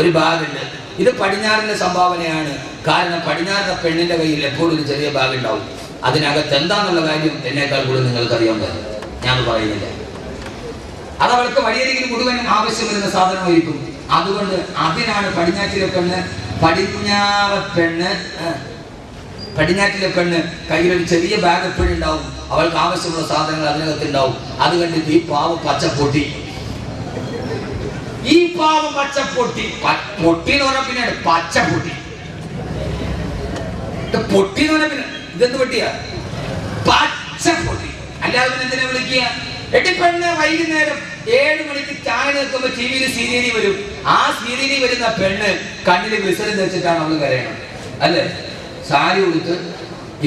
ഒരു ബാഗുണ്ട്. ഇത് പടിഞ്ഞാറിന്റെ സംഭാവനയാണ്. കാരണം പടിഞ്ഞാറിന്റെ പെണ്ണിന്റെ കയ്യിൽ എപ്പോഴും ഒരു ചെറിയ ബാഗ് ഉണ്ടാവും. അതിനകത്ത് എന്താന്നുള്ള കാര്യം എന്നേക്കാൾ കൂടുതൽ നിങ്ങൾക്ക് അറിയാൻ പറ്റും. ഞാൻ പറയുന്നില്ല. അത് അവൾക്ക് വഴിയരികിൽ മുഴുവനും ആവശ്യം വരുന്ന സാധനമായിരിക്കും. അതുകൊണ്ട് അതിനാണ് പടിഞ്ഞാറ്റിലെ പെണ്ണ് കയ്യിലൊരു ചെറിയ ബാഗ് എപ്പോഴും ഉണ്ടാവും. അവൾക്ക് ആവശ്യമുള്ള സാധനങ്ങൾ അതിനകത്ത് ഉണ്ടാവും. അത് കണ്ടിട്ട് ഈ പാവ പച്ചപ്പൊട്ടി പൊട്ടി എന്ന് പറഞ്ഞ പിന്നെയാണ് പച്ചപ്പൊട്ടി. പൊട്ടി എന്ന് പറഞ്ഞ പിന്നെ ഇതെന്ത് പൊട്ടിയാ? പച്ചപ്പൊട്ടി. അല്ലാതെ എന്തിനാ വിളിക്കുക? പെണ്ണ് വൈകുന്നേരം 7 മണിക്ക് ചായ നിൽക്കുമ്പോ ടിവിയിൽ സീരിയലി വരും. ആ സീരിയലി വരുന്ന പെണ്ണ് കണ്ണിൽ വിസരം വെച്ചിട്ടാണ് അവള് കരയണം, അല്ലേ? സാരി ഉടുത്ത്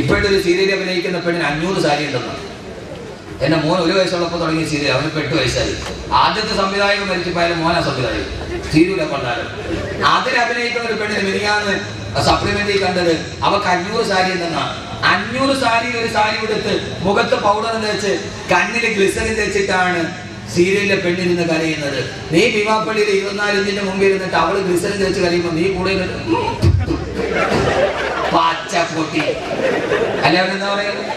ഇപ്പോഴത്തെ ഒരു സീരിയൽ അഭിനയിക്കുന്ന പെണ്ണിന് 500 സാരി ഉണ്ടെന്ന്. എന്റെ മോൻ 1 വയസ്സുള്ളപ്പോൾ തുടങ്ങിയ സീരിയൽ, അവന് 8 വയസ്സായി. ആദ്യത്തെ സംവിധായകൻ മരിച്ചപ്പോയാലും മോനാ സംവിധായകൻ. സീരിയലെ കൊണ്ടാലും അതിൽ അഭിനയിക്കുന്ന ഒരു പെണ്ണിന് മിനിയാന്ന് സപ്ലിമെന്റിൽ കണ്ടത് അവക്ക് 500 സാരി ഉണ്ടെന്നാണ്. 500 സാരി ഒരു സാരി എടുത്ത് മുഖത്ത് പൗഡർ തേച്ച് കണ്ണിൽ ഗ്ലിസറിൻ തേച്ചിട്ടാണ് സീരിയലിലെ പെണ്ണിരുന്ന് കരയുന്നത്. നീ ഭീമാപ്പള്ളിയിൽ 24 ഇഞ്ചിന്റെ മുമ്പിൽ ഇരുന്നിട്ട് അവള് ഗ്ലിസറിൻ തേച്ച് കരയുമ്പോ നീ കൂടെ പച്ചപ്പൊട്ടി. അല്ല അവരെന്താ പറയുന്നത്?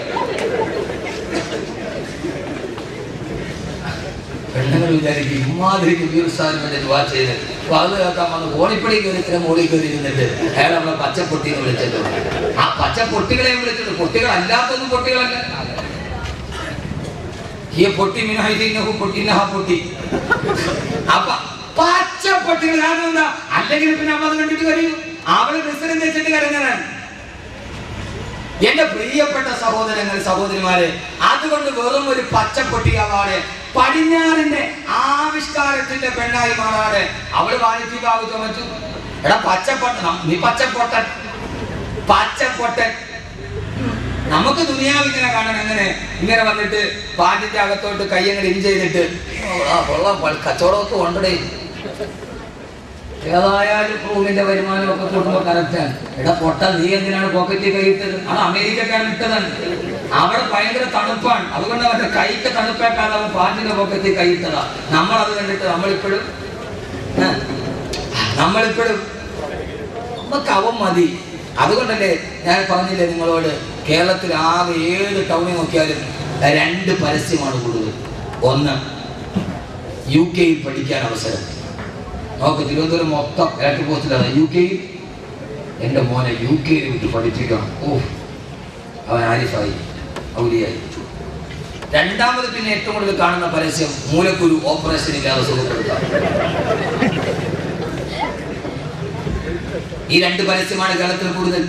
പെണ്ണുങ്ങൾ വിചാരിക്കും ഇമാതിരിക്ക് വീർസാരിന്റെ ദുആ ചെയ്ത് അത് കേൾക്കാൻ വന്ന് കോണിപ്പടി കയറി ഇത്ര മോളിൽ കയറി ഇരുന്നിട്ട് അയാൾ നമ്മളെ പച്ചപ്പൊട്ടി എന്ന് വിളിച്ചിട്ടുണ്ട്. ആ പച്ചപ്പൊട്ടികളെ വിളിച്ചിട്ടുണ്ട്. പൊട്ടികളല്ലാത്തൊന്നും പൊട്ടികളല്ല. ഈ പൊട്ടി പൊട്ടി അപ്പൊ പച്ചപ്പൊട്ടികൾ എന്താ? അല്ലെങ്കിൽ പിന്നെ അവ അത് കണ്ടിട്ട് കരയും. അവള് ക്രിസ്ത്യൻ വെച്ചിട്ട് കരഞ്ഞതാണ്. എന്റെ പ്രിയപ്പെട്ട സഹോദരങ്ങൾ സഹോദരിമാരെ, അതുകൊണ്ട് വെറും ഒരു പച്ചപ്പൊട്ടിയാവാതെ പടിഞ്ഞാറിന്റെ ആവിഷ്കാരത്തിന്റെ പെണ്ണായി മാറാതെ അവള് വാണിജ്യ ബാബു ചുമച്ചു. എടാ പച്ചപ്പൊട്ടൻ, നീ പച്ചപ്പൊട്ടൻ പച്ചപ്പൊട്ടൻ. നമുക്ക് ദുനിയാവിങ്ങനെ കാണണം. ഇങ്ങനെ വന്നിട്ട് പാട്ടിന്റെ അകത്തോട്ട് കയ്യങ്ങനെ ഇൻ ചെയ്തിട്ട് കച്ചവടമൊക്കെ കൊണ്ടേ. ഏതായാലും റൂമിന്റെ വരുമാനമൊക്കെ കൂടുമ്പോ കറക്റ്റാണ്. എടാ പൊട്ട, നീ എന്തിനാണ് പോക്കറ്റിൽ കൈയിട്ടത്? അത് അമേരിക്കക്കാരൻ ഇട്ടതാണ്. അവിടെ ഭയങ്കര തണുപ്പാണ്, അതുകൊണ്ട് അവന്റെ കൈക്ക് തണുപ്പേക്കാതെ അവൻ പാട്ടിന്റെ പോക്കറ്റിൽ കൈയിട്ടതാ. നമ്മളത് കണ്ടിട്ട് നമ്മളിപ്പോഴും നമുക്ക് അവൻ മതി. അതുകൊണ്ടല്ലേ ഞാൻ പറഞ്ഞില്ലേ നിങ്ങളോട്, കേരളത്തിൽ ആകെ 7 ടൗണിൽ നോക്കിയാലും 2 പരസ്യമാണ് കൂടുതൽ. ഒന്ന്, UK പഠിക്കാൻ അവസരം. നോക്ക്, തിരുവനന്തപുരം മൊത്തം ഇലക്ട്രിക് പോസ്റ്റിലാണ് UK. എൻ്റെ മോനെ UK വിട്ട് പഠിപ്പിക്കണം. അവൻ ആരിഫായി, ഔലിയായി. രണ്ടാമത് പിന്നെ ഏറ്റവും കൂടുതൽ കാണുന്ന പരസ്യം മൂലക്കുരു ഓപ്പറേഷൻ ഇല്ലാതെ സുഖപ്പെടുത്താം. ഈ 2 പരസ്യമാണ് കേരളത്തിൽ കൂടുതൽ.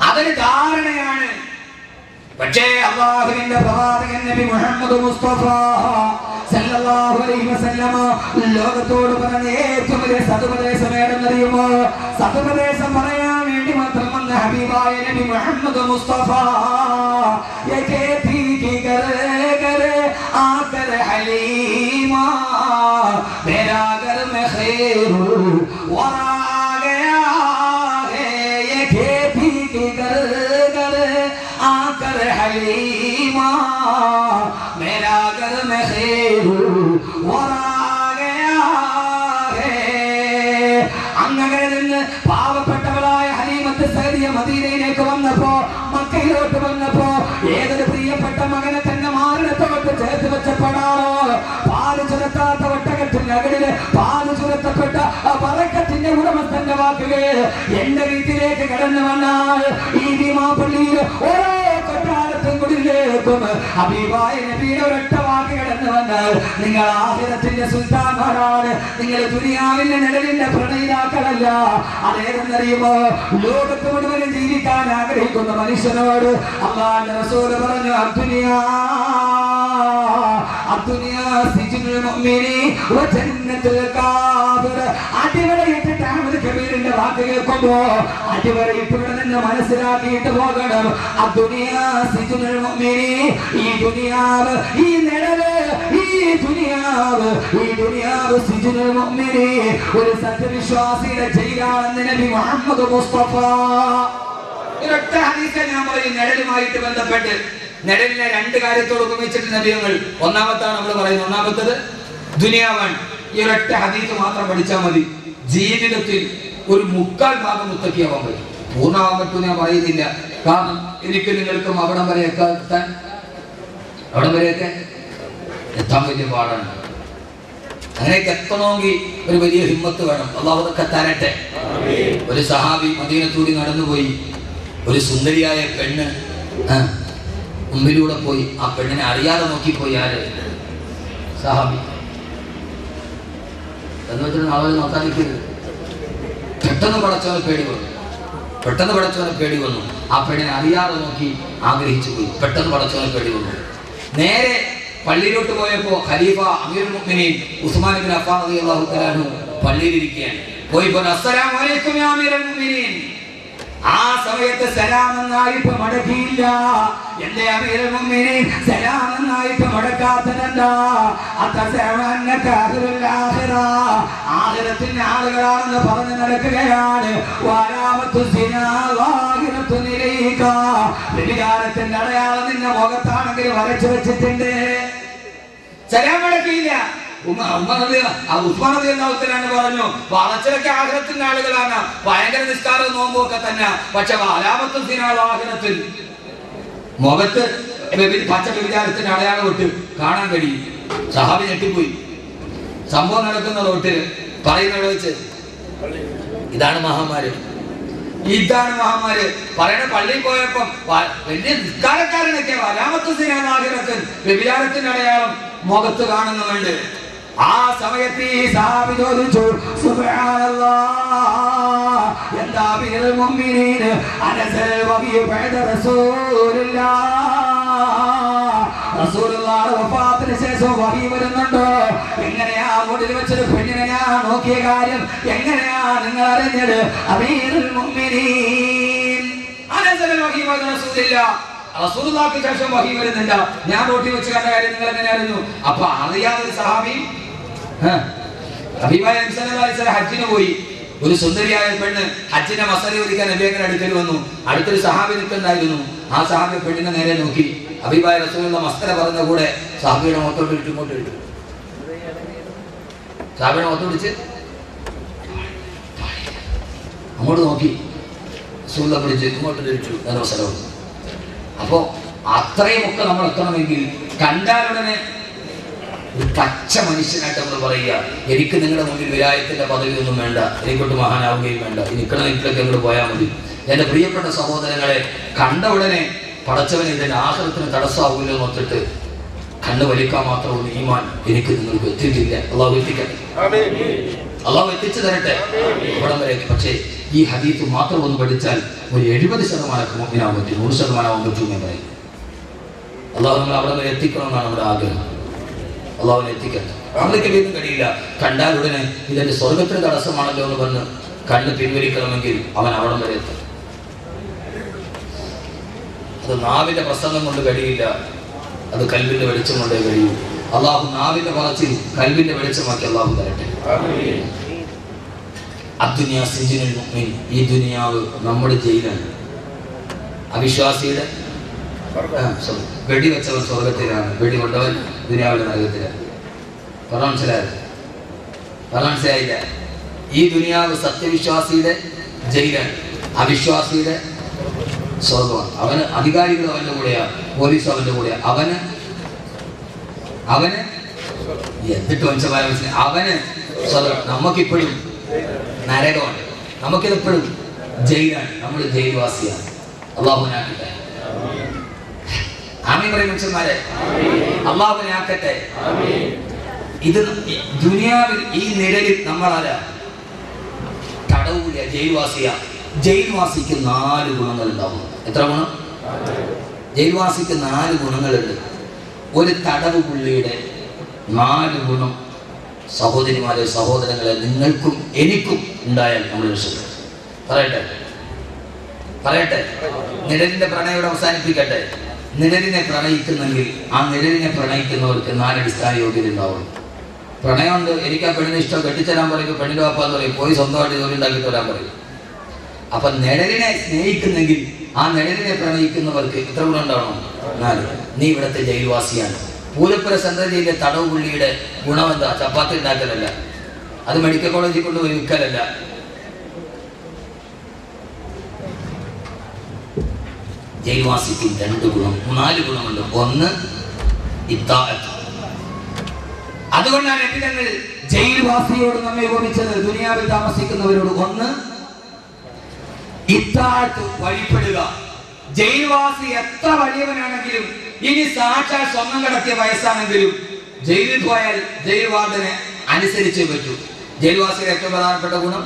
അതൊരു ധാരണയാണ്. പക്ഷേ അല്ലാഹുവിന്റെ പ്രവാചകൻ നബി മുഹമ്മദ് മുസ്തഫ സല്ലല്ലാഹു അലൈഹി വസല്ലമ ലോകത്തോട് പറഞ്ഞ ഏറ്റവും വലിയ സതുപദേശം ഏതെന്നറിയുമോ? സതുപദേശം പറയാൻ വേണ്ടി മാത്രം വന്ന ഹബീബായ നബി മുഹമ്മദ് മുസ്തഫ ആകർ ഹലീമാ മേരാ ഘർ മേ ഖൈറുൽ വറാ ഗയാ ഹേ യേ ഖേതി കി ഘർ ആകർ ഹലീമാ മേരാ ഘർ മേ ഖൈറുൽ വറാ ഗയാ ഹേ. അങ്ങനെ നിന്ന് പാവപ്പെട്ടവളായ ഹലീമത്ത് സഅദിയ മദീനയിലേക്ക് വന്നപ്പോ, മക്കയിലോട്ട് വന്നപ്പോ ഏതൊരു പ്രിയപ്പെട്ട മകനെ തന്നെ മാറിടത്തോട്ട് ചേർത്ത് വെച്ചപ്പെടാണോ? പാല് ചുരത്താത്ത ഒട്ടകത്തിന്റെ അകലില് പാല് ചുരത്തപ്പെട്ട പറക്കത്തിന്റെ ഉടമസ്ഥന്റെ വാക്കുകൾ എന്റെ വീട്ടിലേക്ക് കടന്നു വന്നാൽ ഈ ഭീമാപള്ളിയിൽ ഓരോ കൊട്ടാരത്തും കുടിലേക്കും ഹബീബായ നബിയുടെ ഒരൊറ്റ വാക്ക് കടന്നു വന്നാൽ നിങ്ങൾ ആഖിറത്തിന്റെ സുൽത്താന്മാരാണ്, നിങ്ങൾ ദുനിയാവിന്റെ നിഴലിന്റെ പ്രണയിതാക്കളല്ല. അതേതെന്നറിയുമോ? ലോകത്ത് മുഴുവനും ജീവിക്കാൻ ആഗ്രഹിക്കുന്ന മനുഷ്യനോട് അല്ലാഹുവിന്റെ റസൂൽ പറഞ്ഞു, അദ്ദുനിയാ സിജ്നുൽ മുഅ്മിനി വ ജന്നത്തുൽ കാഫിർ. അടിവരയിട്ടിട്ട് അഹ്മദ് കബീറിന്റെ വാക്ക് കേൾക്കുമ്പോ അടിവരയിട്ട് ഇവിടെ നിന്ന് മനസ്സിലാക്കിയിട്ട് പോകണം. അദ്ദുനിയാ സിജ്നുൽ മുഅ്മിനി, ഈ ദുനിയാവ്, ഈ നിഴല്, ഈ ദുനിയാവ് സിജ്നുൽ മുഅ്മിനി, ഒരു സത്യവിശ്വാസിയുടെ ജയിലാണെന്ന് നബി മുഹമ്മദ് മുസ്തഫ. ഒരൊറ്റ ഹദീസ് ഞാൻ പറയും നിഴലുമായിട്ട് ബന്ധപ്പെട്ട്. നിഴലിനെ 2 കാര്യത്തോട് ഉപമിച്ചിട്ട് നബിയങ്ങൾ. ഒന്നാമത്താണ് നമ്മൾ പറയുന്നത്, ഒന്നാമത്തത് ദുനിയാവാണ്. ഈ ഒരൊറ്റ ഹദീസ് മാത്രം പഠിച്ചാൽ മതി. ജീവിതത്തിൽ ഒരു 3/4 ഭാഗം മുത്തക്കിയാവാൻ പറ്റും. പൂർണ്ണമാവാൻ പറ്റും ഞാൻ പറയുന്നില്ല, കാരണം എനിക്ക് നിങ്ങൾക്കും അവിടം വരെയൊക്കെ എത്താൻ വലിയ പാടാണ്. അങ്ങനെയൊക്കെ എത്തണമെങ്കിൽ ഒരു വലിയ ഹിമ്മത്ത് വേണം. അല്ലാഹു അതൊക്കെ തരട്ടെ. ഒരു സഹാബി മദീനത്തൂടി നടന്നുപോയി. ഒരു സുന്ദരിയായ പെണ്ണ് മുമ്പിലൂടെ പോയി. ആ പെണ്ണിനെ അറിയാതെ നോക്കിപ്പോയി. ആര്? സഹാബി. എന്ന് വെച്ചിട്ട് ആളുകൾ നോക്കാൻ നിൽക്കരുത്. പെട്ടെന്ന് പടച്ചവനെ പേടി വന്നു. ആ പെണ്ണിനെ അറിയാതെ നോക്കി ആഗ്രഹിച്ചു പോയി. പെട്ടെന്ന് പടച്ചവനെ പേടി വന്നു. നേരെ പള്ളിയിലോട്ട് പോയപ്പോ ഖലീഫ അമീറുൽ മുഅ്മിനീൻ ഉസ്മാൻ ഇബ്നു അഫ്ഫാൻ റളിയല്ലാഹു തആല അൻഹു പള്ളിയിലിരിക്കുകയാണ്. പോയിപ്പോ അസ്സലാമു അലൈക്കും യാ അമീറുൽ മുഅ്മിനീൻ. ആ സമയത്ത് സലാം എന്നായിട്ട് മടക്കിയില്ല. എന്റെ അമീറുൽ മുഅ്മിനീൻ സലാം എന്നായിട്ട് മടക്കാത്തതെന്താ? ആഖിറത്തിന്റെ ആളുകളാണെന്ന് പറഞ്ഞു നടക്കുകയാണ്. വ്യഭിചാരത്തിന്റെ അടയാളം നിന്റെ മുഖത്താണെങ്കിൽ വരച്ചു വെച്ചിട്ടുണ്ട്. സലാം മടക്കിയില്ല. പറഞ്ഞു വളച്ചലൊക്കെ ആഗ്രഹത്തിന്റെ ആളുകളാണ്, ഭയങ്കര നിസ്കാരവും നോമ്പുമൊക്കെ തന്നെ. പക്ഷെ ആലാമത്തിൽ മുഖത്ത് പച്ച വ്യഭിചാരത്തിന്റെ അടയാളം വിട്ട് കാണാൻ കഴിയും. സഹാബി ഞെട്ടിപ്പോയി. സംഭവം നടക്കുന്ന റോട്ടിൽ പറയുന്നത് വെച്ച് ഇതാണ് മഹാമാര് പറയണ. പള്ളിയിൽ പോയപ്പം വലിയ നിസ്കാരക്കാരനൊക്കെ വലാമത്തുൽ വ്യഭിചാരത്തിന്റെ അടയാളം മുഖത്ത് കാണുന്നുണ്ട്. ആ സമയത്ത് ഈ സഹാബി ചോദിച്ചു, സുബ്ഹാനല്ലാഹ്, എന്താ അമീറുൽ മുഅ്മിനീൻ അനസൽ വഹി ബഅദ റസൂലുള്ളാഹിയുടെ വഫാത്തിന് ശേഷം വഹി വരുന്നുണ്ടോ? എങ്ങനെയാ മുടിൽ വെച്ചൊരു പെണ്ണിനെ ഞാൻ നോക്കിയ കാര്യം എങ്ങനെയാ നിങ്ങൾ അറിഞ്ഞത്? അമീറുൽ മുഅ്മിനീൻ അനസൽ വഹി ബഅദ റസൂലുള്ളാഹിക്ക് ശേഷം വഹി വരുന്നില്ല, ഞാൻ റോട്ടി വെച്ച് കണ്ട കാര്യം നിങ്ങൾ എങ്ങനെ അറിഞ്ഞു? അപ്പൊ അറിയാതൊരു സഹാബി ഹജ്ജിന് പോയി. ഒരു സുന്ദരിയായ പെണ്ണ് ഹജ്ജിന്റെ മസല ഒരിക്കാൻ നബിയുടെ അടുക്കൽ വന്നു. അടുത്തൊരു സഹാബി നിൽക്കുന്നുണ്ടായിരുന്നു. ആ സഹാബി പെണ്ണിനെ നേരെ നോക്കി. ഹബീബായ റസൂലുള്ള മസ്കര പറഞ്ഞ കൂടെ സഹാബിയുടെ മുഖത്തോട്ട് ഇട്ടു, ഇങ്ങോട്ട് ഇട്ടു. സഹാബിയുടെ മുഖത്തോടിച്ച് അങ്ങോട്ട് നോക്കി. റസൂലുള്ള പിടിച്ച് ഇങ്ങോട്ട് ഇട്ടു. നല്ല മസല. അപ്പോ അത്രയുമൊക്കെ നമ്മൾ എത്തണമെങ്കിൽ കണ്ടാലുടനെ ഒരു പച്ച മനുഷ്യനായിട്ട് നമ്മൾ പറയുക, എനിക്ക് നിങ്ങളുടെ മുന്നിൽ വിലായത്തിന്റെ പദവിയൊന്നും വേണ്ട, എനിക്കൊട്ട് മഹാനാവുകയും വേണ്ട, നിൽക്കണ വീട്ടിലൊക്കെ അങ്ങോട്ട് പോയാൽ മതി. എന്റെ പ്രിയപ്പെട്ട സഹോദരങ്ങളെ, കണ്ട ഉടനെ പടച്ചവൻ ഇതിന്റെ ആഹ്റത്തിന് തടസ്സമാവില്ല എന്നൊത്തിട്ട് കണ്ണ് വലിക്കാൻ മാത്രമുള്ള ഈമാൻ എനിക്ക് നിങ്ങൾക്ക് എത്തിയിട്ടില്ല. അള്ളാഹു എത്തിക്കട്ടെ, അള്ളാഹു എത്തിച്ചു തരട്ടെ ഇവിടം വരെ. പക്ഷേ ഈ ഹദീത്ത് മാത്രം ഒന്ന് പഠിച്ചാൽ ഒരു 70% മുഅ്മിനാവാൻ പറ്റും, 100% പറ്റും എന്ന് പറയും. അള്ളാഹു നമ്മൾ അവിടെ വരെ എത്തിക്കണമെന്നാണ് നമ്മുടെ ആഗ്രഹം. അള്ളാഹുവിനെ എത്തിക്കട്ടെ. നമ്മൾക്ക് വീണ്ടും കഴിയില്ല. കണ്ടാൽ ഉടനെ ഇതെന്റെ സ്വർഗത്തിന് തടസ്സമാണല്ലോ എന്ന് പറഞ്ഞ് കണ്ണ് പിൻവലിക്കണമെങ്കിൽ അവൻ അവിടം വരെ എത്തും. അത് നാവിന്റെ പ്രസംഗം കൊണ്ട് കഴിയില്ല, അത് കൽബിന്റെ വെളിച്ചം കൊണ്ടേ കഴിയൂ. അള്ളാഹു നാവിന്റെ പറച്ചിൽ കൽബിന്റെ വെളിച്ചമാക്കി അള്ളാഹു തരട്ടെ. അദ്ദുനിയാ സിജ്നുൽ മുഅ്മിൻ, ഈ ദുനിയാവ് നമ്മുടെ ജയിലാണ്. അവിശ്വാസിയുടെ വെടി വെച്ചവൻ സ്വർഗത്തിലാണ്, വെടി കൊണ്ടവൻ ദുനിയാവിന്റെ നരകത്തിലാണ്. മനസ്സിലായില്ല? ഈ ദുനിയാവ് സത്യവിശ്വാസിയുടെ ജയിലാണ്, അവിശ്വാസിയുടെ സ്വർഗമാണ്. അവന് അധികാരികൾ അവന്റെ കൂടെയാണ്, പോലീസ് അവന്റെ കൂടെയാണ്. അവന് എന്നിട്ട് വഞ്ചമായ മനസ്സിലായി, അവന് സ്വർഗം. നമുക്കിപ്പോഴും നരകമാണ്, നമുക്കിതെപ്പോഴും ജയിലാണ്, നമ്മൾ ജയിൽവാസിയാണ്. അള്ളാഹുവിനാക്കട്ടെ, ആമീൻ പറയും മനുഷ്യന്മാരെ. അള്ളാഹുവിനാക്കട്ടെ. ഇത് ദുനിയാവിൽ ഈ നിഴലിൽ നമ്മളാരാ? തടവുകൂടിയ ജയിൽവാസിയാ. ജയിൽവാസിക്ക് 4 ഗുണങ്ങൾ ഉണ്ടാവും. എത്ര ഗുണം? ജയിൽവാസിക്ക് 4 ഗുണങ്ങളുണ്ട്. ഒരു തടവ് പുള്ളിയുടെ 4 ഗുണം സഹോദരിമാരെ, സഹോദരങ്ങളെ, നിങ്ങൾക്കും എനിക്കും ഉണ്ടായാൽ നമ്മൾ രക്ഷപ്പെടും. പറയട്ടെ. നിഴലിന്റെ പ്രണയോട് അവസാനിപ്പിക്കട്ടെ. നിഴലിനെ പ്രണയിക്കുന്നെങ്കിൽ ആ നിഴലിനെ പ്രണയിക്കുന്നവർക്ക് 4 അടിസ്ഥാന യോഗ്യത ഉണ്ടാവും. പ്രണയമുണ്ട്, എനിക്ക് ആ പെണ്ണിനെ ഇഷ്ടം, കെട്ടിച്ചേരാൻ പറയും, പെണ്ണിന്റെ വാപ്പാന്ന് പറയും, പോയി സ്വന്തമായിട്ട് ജോലി ഉണ്ടാക്കിയിട്ട് വരാൻ പറയും. അപ്പൊ നിഴലിനെ സ്നേഹിക്കുന്നെങ്കിൽ ആ നിഴലിനെ പ്രണയിക്കുന്നവർക്ക് എത്ര ഗുണം ഉണ്ടാവണം? 4. നീ ഇവിടുത്തെ ജയിൽവാസിയാണ്. പൂലപ്പുര സെൻട്രൽ ജയിലിലെ തടവ് പുള്ളിയുടെ ഗുണം എന്താ? ചപ്പാത്തി ഉണ്ടാക്കലല്ല, അത് മെഡിക്കൽ കോളേജിൽ കൊണ്ടുപോയി വിൽക്കലല്ല. ജയിൽവാസിക്ക് 2 ഗുണം, 4 ഗുണമുണ്ട്. 1 ഇത്താഅത്ത്. അതുകൊണ്ടാണ് എപ്പിതങ്ങൾ ജയിൽവാസിയോട് നമ്മെ ഉപമിച്ചത് ദുനിയാവിൽ താമസിക്കുന്നവരോട്. 1 ഇത്താഅത്ത്, വഴിപ്പെടുക. ജയിൽവാസി എത്ര വലിയവനാണെങ്കിലും, ഇനി സാക്ഷാൽ സ്വർണം കടത്തിയ വയസ്സാണെങ്കിലും, ജയിലിൽ പോയാൽ ജയിൽ വാർഡനെ അനുസരിച്ചേ പറ്റൂ. ജയിൽവാസിയുടെ ഏറ്റവും പ്രധാനപ്പെട്ട ഗുണം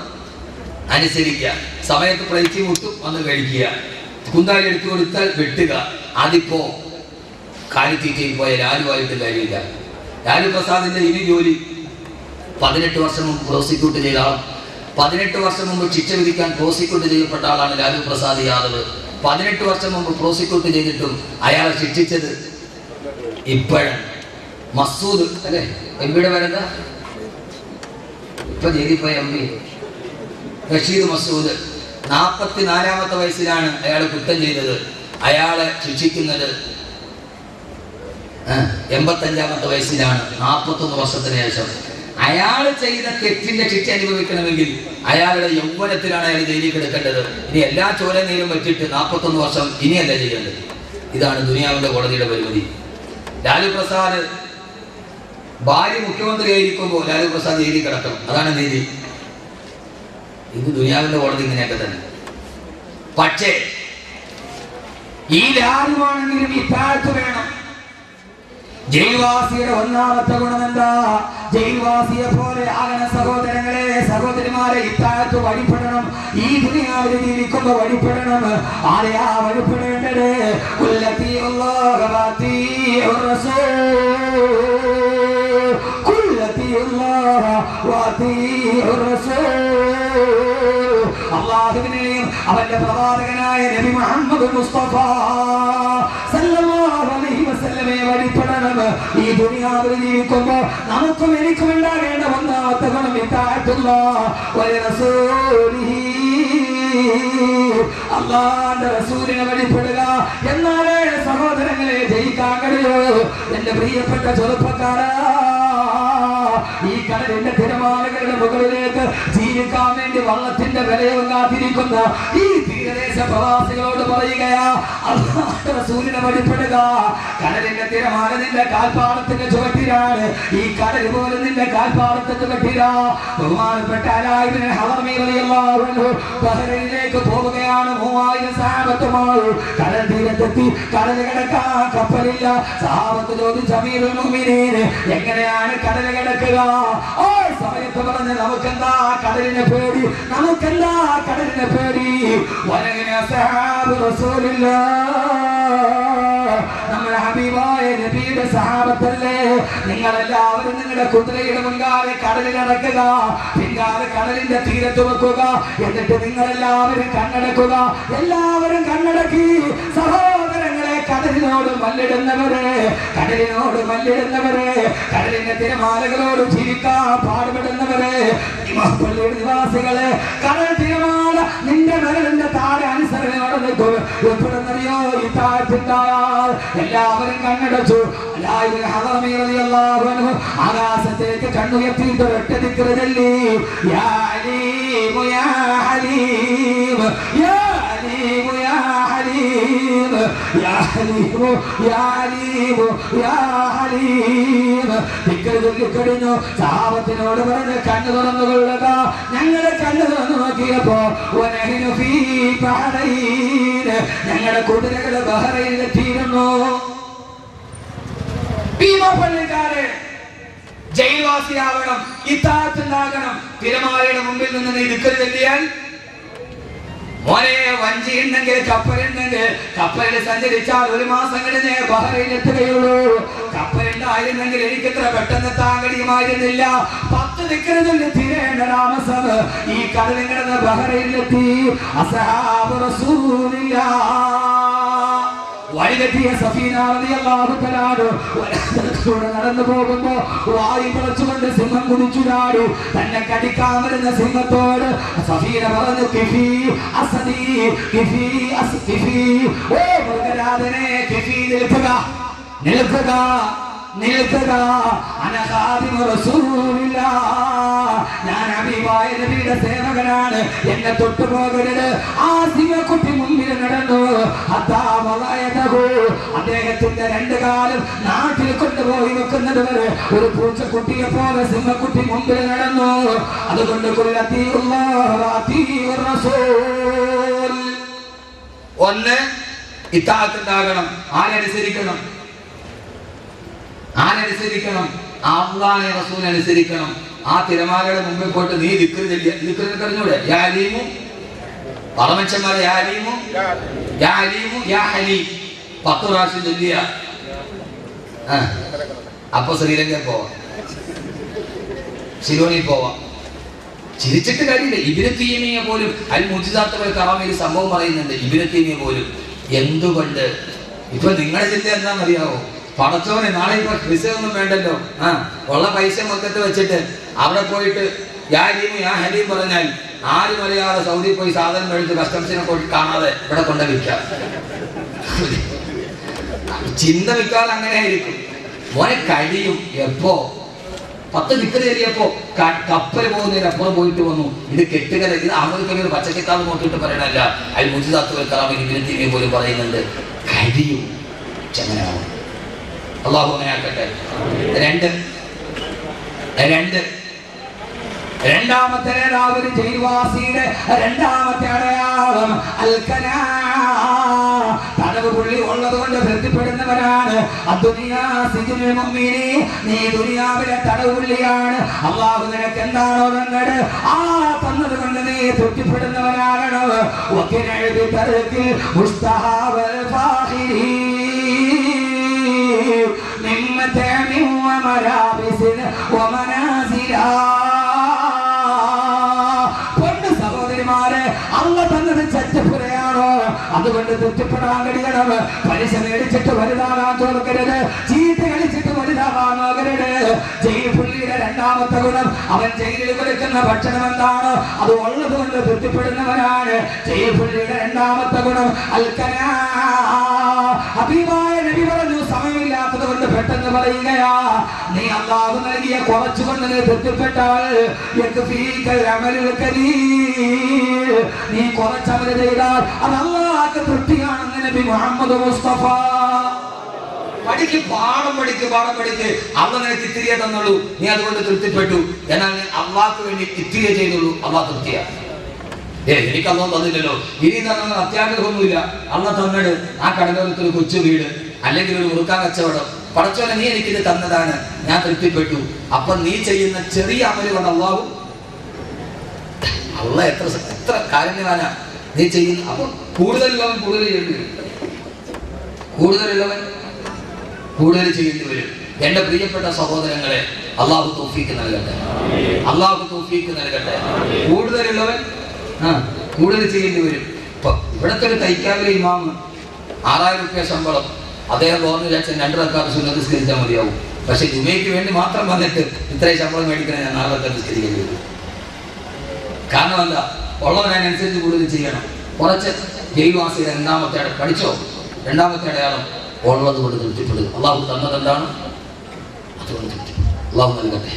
അനുസരിക്കുക. സമയത്ത് പ്ലേറ്റ് മുട്ടും വന്ന് കഴിക്കുക, കുന്താലി എടുത്തു കൊടുത്താൽ വെട്ടുക. അതിപ്പോ കാലിത്തീറ്റയിൽ പോയ ലാലുവായിട്ട് കാര്യമില്ല. ലാലു പ്രസാദിന്റെ ഇനി ജോലി 18 വർഷം മുമ്പ് പ്രോസിക്യൂട്ട് ചെയ്ത ആൾ, 18 വർഷം മുമ്പ് ശിക്ഷ വിധിക്കാൻ പ്രോസിക്യൂട്ട് ചെയ്യപ്പെട്ട ആളാണ് ലാലു പ്രസാദ് യാദവ്. 18 വർഷം മുമ്പ് പ്രോസിക്യൂട്ട് ചെയ്തിട്ടും അയാളെ ശിക്ഷിച്ചത് ഇപ്പോഴും മസൂദ് അല്ലെ, എംപിയുടെ പേരെന്താ ഇപ്പൊ ജയിലിൽ പോയ എംപി റഷീദ് മസൂദ്. 44-ാമത്തെ വയസ്സിലാണ് അയാൾ കുറ്റം ചെയ്തത്. അയാളെ ശിക്ഷിക്കുന്നത് 85-ാമത്തെ വയസ്സിലാണ്, 41 വർഷത്തിന് ശേഷം. അയാൾ ചെയ്ത തെറ്റിന്റെ ശിക്ഷ അനുഭവിക്കണമെങ്കിൽ അയാളുടെ യൗവനത്തിലാണ് അയാൾ ജയിലിൽ കിടക്കേണ്ടത്. ഇനി എല്ലാ ചോരനീരും വെച്ചിട്ട് 41 വർഷം ഇനിയല്ല ചെയ്യേണ്ടത്. ഇതാണ് ദുനിയാവിന്റെ കോടതിയുടെ പരിമിതി. ലാലു പ്രസാദ് ഭാര്യ മുഖ്യമന്ത്രിയായിരിക്കുമ്പോൾ ലാലു പ്രസാദ് ജയിലിൽ കിടക്കണം, അതാണ് നീതി. ഇത് ദുനിയാവിന്റെ കോടതി ഇങ്ങനെയൊക്കെ തന്നെ. പക്ഷേ ഈ ലാലുവാണെങ്കിലും ഈ താഴ്ത്തു വേണം. ജയിൽവാസിയുടെ ഒന്നാമത്തെ ഗുണം എന്താ? ജയിൽവാസിയെ പോലെ ആകണ സഹോദരങ്ങളെ, സഹോദരിമാരെ, ഇത്താഴത്ത് വഴിപ്പെടണം. ഈ ദുനിയാവിൽ ജീവിക്കുമ്പോ വഴിപ്പെടണം. ആരെയാ വഴിപ്പെടേണ്ടത്? അല്ലാഹുവിനെയും അവന്റെ പ്രവാചകനായ നബി മുഹമ്മദ് മുസ്തഫ സല്ലല്ലാഹു അലൈഹി വസല്ലമയെ വഴിപ്പെടണം. ഈ ദുനിയാവിൽ ജീവിക്കുമ്പോ നമുക്കും എനിക്കും ഉണ്ടാകേണ്ട ഒന്നാമത്തെ ഗുണം ഇത്താഅത്തുല്ലാഹ് വ റസൂലിഹി, അല്ലാഹുവിന്റെ റസൂലിനെ വഴിപ്പെടുക. എന്നാലേ സഹോദരങ്ങളെ ജയിക്കാൻ കഴിയൂ. എന്റെ പ്രിയപ്പെട്ട ചെറുപ്പക്കാരാ, ഈ കടലിന്റെ തിരമാലകളുടെ മുകളിലേക്ക് ജീവിക്കാൻ വേണ്ടി വള്ളത്തിന്റെ വിലയും കാത്തിരിക്കുന്ന ഈ തീരദേശ പ്രവാസികളോട് പറയുകയാ, അല്ലാഹുവിന്റെ റസൂലിനെ വഴിപ്പെടുക. കടലിന്റെ തിരമാല നിന്റെ കാൽപ്പാടത്തിന്റെ ചുവട്ടിലാണ്. ഈ കടൽ പോലും നിന്റെ കാൽപ്പാടത്തിന്റെ ചുവട്ടിലാ. ബഹുമാനപ്പെട്ട അലായിബ്നു ഹദറമി റളിയല്ലാഹു അൻഹു ബഹ്റൈനിലേക്ക് പോവുകയാണ്. 3000 സഹാബത്തുമായി കടൽ തീരത്തെത്തി. കടൽ കടക്കാൻ കപ്പലില്ല. സഹാബത്ത് ചോദിച്ചു, അമീറുൽ മുഅ്മിനീൻ, എങ്ങനെയാണ് കടൽ കടക്കുക? ഓ സമയത്ത് പറഞ്ഞ്, നമുക്കെന്താ കടലിനെ പേടി, നമുക്കെന്താ കടലിനെ പേടി? വലകിന സഹാബു റസൂലില്ലാഹ്, നമ്മുടെ ഹബീബായ നബിയുടെ സഹാബത്തല്ലേ. നിങ്ങളെല്ലാവരും നിങ്ങളുടെ കുതിരയുടെ മുൻകാലെ കടലിലിറക്കുക, പിൻകാലെ കടലിന്റെ തീരത്ത് വെക്കുക. എന്നിട്ട് നിങ്ങളെല്ലാവരും കണ്ണടക്കുക. എല്ലാവരും കണ്ണടക്കി. സഹോദരങ്ങളെ, കടലിനോട് മല്ലിടുന്നവരെ, കടലിനോട് മല്ലിടുന്നവരെ, കടലിന്റെ തിരമാലകളോട് ജീവിക്കാൻ പാടുപെടുന്നവരെ, പള്ളിയുടെ നിവാസികളെ, കടൽ തിരമാല നിന്റെ വിരലിന്റെ താഴെ അനുസരണയോടെ നിൽക്കും. എപ്പോഴെന്നറിയോ? ഈ താഴ്ത്തിണ്ടായാൽ എല്ലാവരും കണ്ണടച്ചു. ആകാശത്തേക്ക് കണ്ണുയർത്തിയിട്ട് ഒറ്റ ദിക്ർ ചൊല്ലി, യാ അലീമു യാ ഹലീം, യാ അലീമു യാ ഹലീം, യാ ഹലീമു യാ ഹലീമു യാ ഹലീം. ദിക്ർ ചൊല്ലിക്കഴിഞ്ഞു. സഹാബത്തിനോട് പറഞ്ഞ് കണ്ണു തുറന്നു കൊള്ളുക. ഞങ്ങളെ കണ്ണു തുറന്നു നോക്കിയപ്പോ ഞങ്ങളുടെ കുതിരകള് ബഹ്റൈനിലെത്തിയിരുന്നു. പള്ളിക്കാരെ, ജയിൽവാസിയാവണം, ഇത്താഅത്തുണ്ടാകണം. തിരമാലയുടെ മുമ്പിൽ നിന്ന് നീ ദിക്ർ ചൊല്ലിയാൽ, മോനെ, വഞ്ചി ഉണ്ടെങ്കിൽ കപ്പലുണ്ടെങ്കിൽ കപ്പലിൽ സഞ്ചരിച്ചാൽ 1 മാസം കഴിഞ്ഞേ ബഹ്റൈനിലെത്തുകയുള്ളൂ. കപ്പലുണ്ടായിരുന്നെങ്കിൽ എനിക്കിത്ര പെട്ടെന്ന് എത്താൻ കഴിയുമായിരുന്നില്ല. 10 ദിക്ർ ചൊല്ലി തീരേണ്ട താമസം ഈ കടലിൽ കിടന്ന് ബഹ്റൈനിലെത്തി. അസ്ഹാബു റസൂലില്ലാഹ് വഴിതെറ്റിയ സഫീന റളിയല്ലാഹു തആല നടന്നു പോകുമ്പോ വായി പിളച്ചുകൊണ്ട് സിംഹം കുതിച്ചു ചാടി. തന്നെ കടിക്കാൻ വരുന്ന സിംഹത്തോട് സഫീന പറഞ്ഞു, കിഫി അസദി, കിഫി അസ്കിഫി, ഓ മൃഗരാജനെ, കിഫി നിൽക്കുക, നിൽക്കുക, നിൽക്കുക. അനഖാദിമു റസൂലില്ലാഹ്, ഞാൻ ഹബീബായ നബിയുടെ സേവകനാണ്, എന്നെ തൊട്ടു പോകരുത്. ആ സിംഹക്കുട്ടി മുമ്പിൽ നടന്നു. അദ്ദേഹത്തിന്റെ 2 കാലും നാട്ടിൽ കൊണ്ടുപോയി വെക്കുന്നത് വരെ ഒരു പൂച്ചക്കുട്ടിയെ പോലെ സിംഹക്കുട്ടി മുമ്പിൽ നടന്നു. അതുകൊണ്ട് ഒന്ന് ഇത്താഅത്തുണ്ടാകണം. ആരനുസരിക്കണം? ആരനുസരിക്കണം? അല്ലാഹുവിനെ റസൂൽ അനുസരിക്കണം. ആ തിരമാലയുടെ മുമ്പിൽ പോയിട്ട് നീ ദിക്ർ ചൊല്ലിയ, ദിക്ർ കഴിഞ്ഞൂടെ? യാ അലീമു, പറമച്ചന്മാരെ, യാ അലീമു യാ അലീമു യാ ഹലീം 10 പ്രാവശ്യം ചൊല്ലിയ, അപ്പൊ ശ്രീലങ്കയിൽ പോവാം, ശിരോണിൽ പോവാം. ചിരിച്ചിട്ട് കാര്യമില്ല. ഇബ്നു തൈമിയ്യ പോലും അൽ മുഅ്ജിസാത്തുൽ കറാമയിൽ സംഭവം പറയുന്നുണ്ട്. ഇബ്നു തൈമിയ്യ പോലും എന്തുകൊണ്ട്? ഇപ്പൊ നിങ്ങളുടെ ചിന്ത എന്താണെന്നറിയാവോ? പടച്ചോനെ, നാളെ ഇപ്പൊ പൈസ ഒന്നും വേണ്ടല്ലോ, ഉള്ള പൈസ മൊത്തത്തിൽ വെച്ചിട്ട് അവിടെ പോയിട്ട് യാ അലീമു യാ ഹലീം പറഞ്ഞാൽ ആരും അറിയാതെ സൗദി പോയി സാധനം മേടിച്ച് കസ്റ്റംസിനെ കാണാതെ ഇവിടെ കൊണ്ട് വിൽക്കാം. ചിന്ത വിൽക്കാൻ അങ്ങനെ ആയിരിക്കും. മോനെ കഴിയും. എപ്പോ 10 ദിക്ർ ചൊല്ലിയപ്പോ കപ്പൽ പോകുന്നതിനപ്പുറം പോയിട്ട് വന്നു. ഇത് കെട്ടുകഥ, ഇത് അമേരിക്കയിൽ പച്ചക്കിത്താവ് നോക്കിയിട്ട് പറയണല്ല. അൽ മുഅ്ജിസാത്തുൽ കറാമയിൽ ഇബ്നു തൈമിയ്യ പോലും പറയുന്നുണ്ട്, കഴിയും. ചങ്ങനാവും. അല്ലാഹു അങ്ങനെയാക്കട്ടെ. 2 രണ്ടാമത്തെ ഒരു ജയിൽവാസിയുടെ രണ്ടാമത്തെ അടയാളം അൽക്കനാ. തടവ് പുള്ളി ഉള്ളത് കൊണ്ട് തൃപ്തിപ്പെടുന്നവർ തൃപ്തിപ്പെടുന്നവനാണ്. അദ്ദുനിയാ സിജ്നുൽ മുഅ്മിനി, നീ ദുനിയാവിലെ തടവുള്ളിയാണ്. അല്ലാഹു നിനക്ക് എന്താണോ തന്നത് ആ തന്നത് കൊണ്ട് നീ തൃപ്തിപ്പെടുന്നവനാകണം. വകിനഅബി തർക്കിൽ മുസ്തഹാബൽ ഫാഹിരി മിമ്മതഅമി വമലാബിസിൻ വമനാസിലാ. അള്ള തന്നത് ചറ്റപ്പുരയാണോ അതുകൊണ്ട് തൃപ്തിപ്പെടാൻ കഴിയണം. പലിശ മേടിച്ചിട്ട് വലുതാകാൻ തോന്നരുത്, ചീത്ത കളിച്ചിട്ട് വലുതാകാൻ നോക്കരുത്. ജയിൽ പുള്ളിയുടെ രണ്ടാമത്തെ ഗുണം, അവൻ ജയിലിൽ കൊടുക്കുന്ന ഭക്ഷണം എന്താണ് അത് ഉള്ളത് കൊണ്ട് തൃപ്തിപ്പെടുന്നവനാണ്. ജയിൽ പുള്ളിയുടെ രണ്ടാമത്തെ ഗുണം അൽക്കനാ. ഹബീബായ നബി പറഞ്ഞു, സമയമില്ലാത്തത് കൊണ്ട് പെട്ടെന്ന് പറയുകയാ, നീ അല്ലാഹു നൽകിയ കുറച്ചുകൊണ്ട് നീ തൃപ്തിപ്പെട്ടാൽ നീ കുറച്ചമല് ചെയ്താൽ അത് അല്ലാഹുവിന്റെ തൃപ്തിയാണെന്ന് നബി മുഹമ്മദ് മുസ്തഫ. പഠിക്ക്, പാഠം പഠിക്ക്. അള്ള നിനക്ക് ഇത്തിരിയെ തന്നുള്ളൂ, നീ അതുകൊണ്ട് തൃപ്തിപ്പെട്ടു. എന്നാൽ അള്ളാഹ്ക്ക് വേണ്ടി ഇത്തിരിയെ ചെയ്തുള്ളൂ, അള്ളാഹ് തൃപ്തിയാ. എനിക്ക് അള്ളാഹ് തന്നില്ലല്ലോ, ഇനി തന്നെ അത്യാഗ്രഹമൊന്നുമില്ല. അള്ള തന്നത് ആ കടലോരത്തൊരു കൊച്ചു വീട്, അല്ലെങ്കിൽ ഒരു മുറുക്കാൻ കച്ചവടം. പടച്ചോനെ നീ എനിക്കിത് തന്നതാണ്, ഞാൻ തൃപ്തിപ്പെട്ടു. അപ്പൊ നീ ചെയ്യുന്ന ചെറിയ അമല് കൊണ്ട് അള്ളാഹു എത്ര കാരുണ്യവാനാ നീ ചെയ്യുന്നു. അപ്പൊ കൂടുതലുള്ളവൻ കൂടുതൽ ചെയ്യേണ്ടി വരും, കൂടുതൽ ചെയ്യേണ്ടി വരും. എന്റെ പ്രിയപ്പെട്ട സഹോദരങ്ങളെ, അള്ളാഹു തൗഫീഖ് നൽകട്ടെ, കൂടുതലുള്ളവൻ കൂടുതൽ ചെയ്യേണ്ടി വരും. ഇപ്പൊ ഇവിടത്തെ ഒരു തൈക്കാവിലെ ഇമാമ് 6000 രൂപ ശമ്പളം, അദ്ദേഹം തോന്നുന്നു വിചാരിച്ചാൽ 2 റക്അത്ത് സുന്നത്ത് നിസ്കരിച്ചാൽ മതിയാവും. പക്ഷെ ജുമയ്ക്ക് വേണ്ടി മാത്രം വന്നിട്ട് ഇത്രയും ശമ്പളം മേടിക്കണം, ഞാൻ 4 റക്അത്ത് നിസ്കരിക്കേണ്ടി വരും. കാരണം എന്താ, ഉള്ളവനനുസരിച്ച് കൂടുതൽ ചെയ്യണം. കുറച്ച് ജൈവാസിയുടെ പഠിച്ചോ, രണ്ടാമത്തെ അടയാളം ഉള്ളത് കൊണ്ട് തൃപ്തിപ്പെടുക. അള്ളാഹു തന്നത് എന്താണ് അതുകൊണ്ട് അള്ളാഹു നൽകട്ടെ.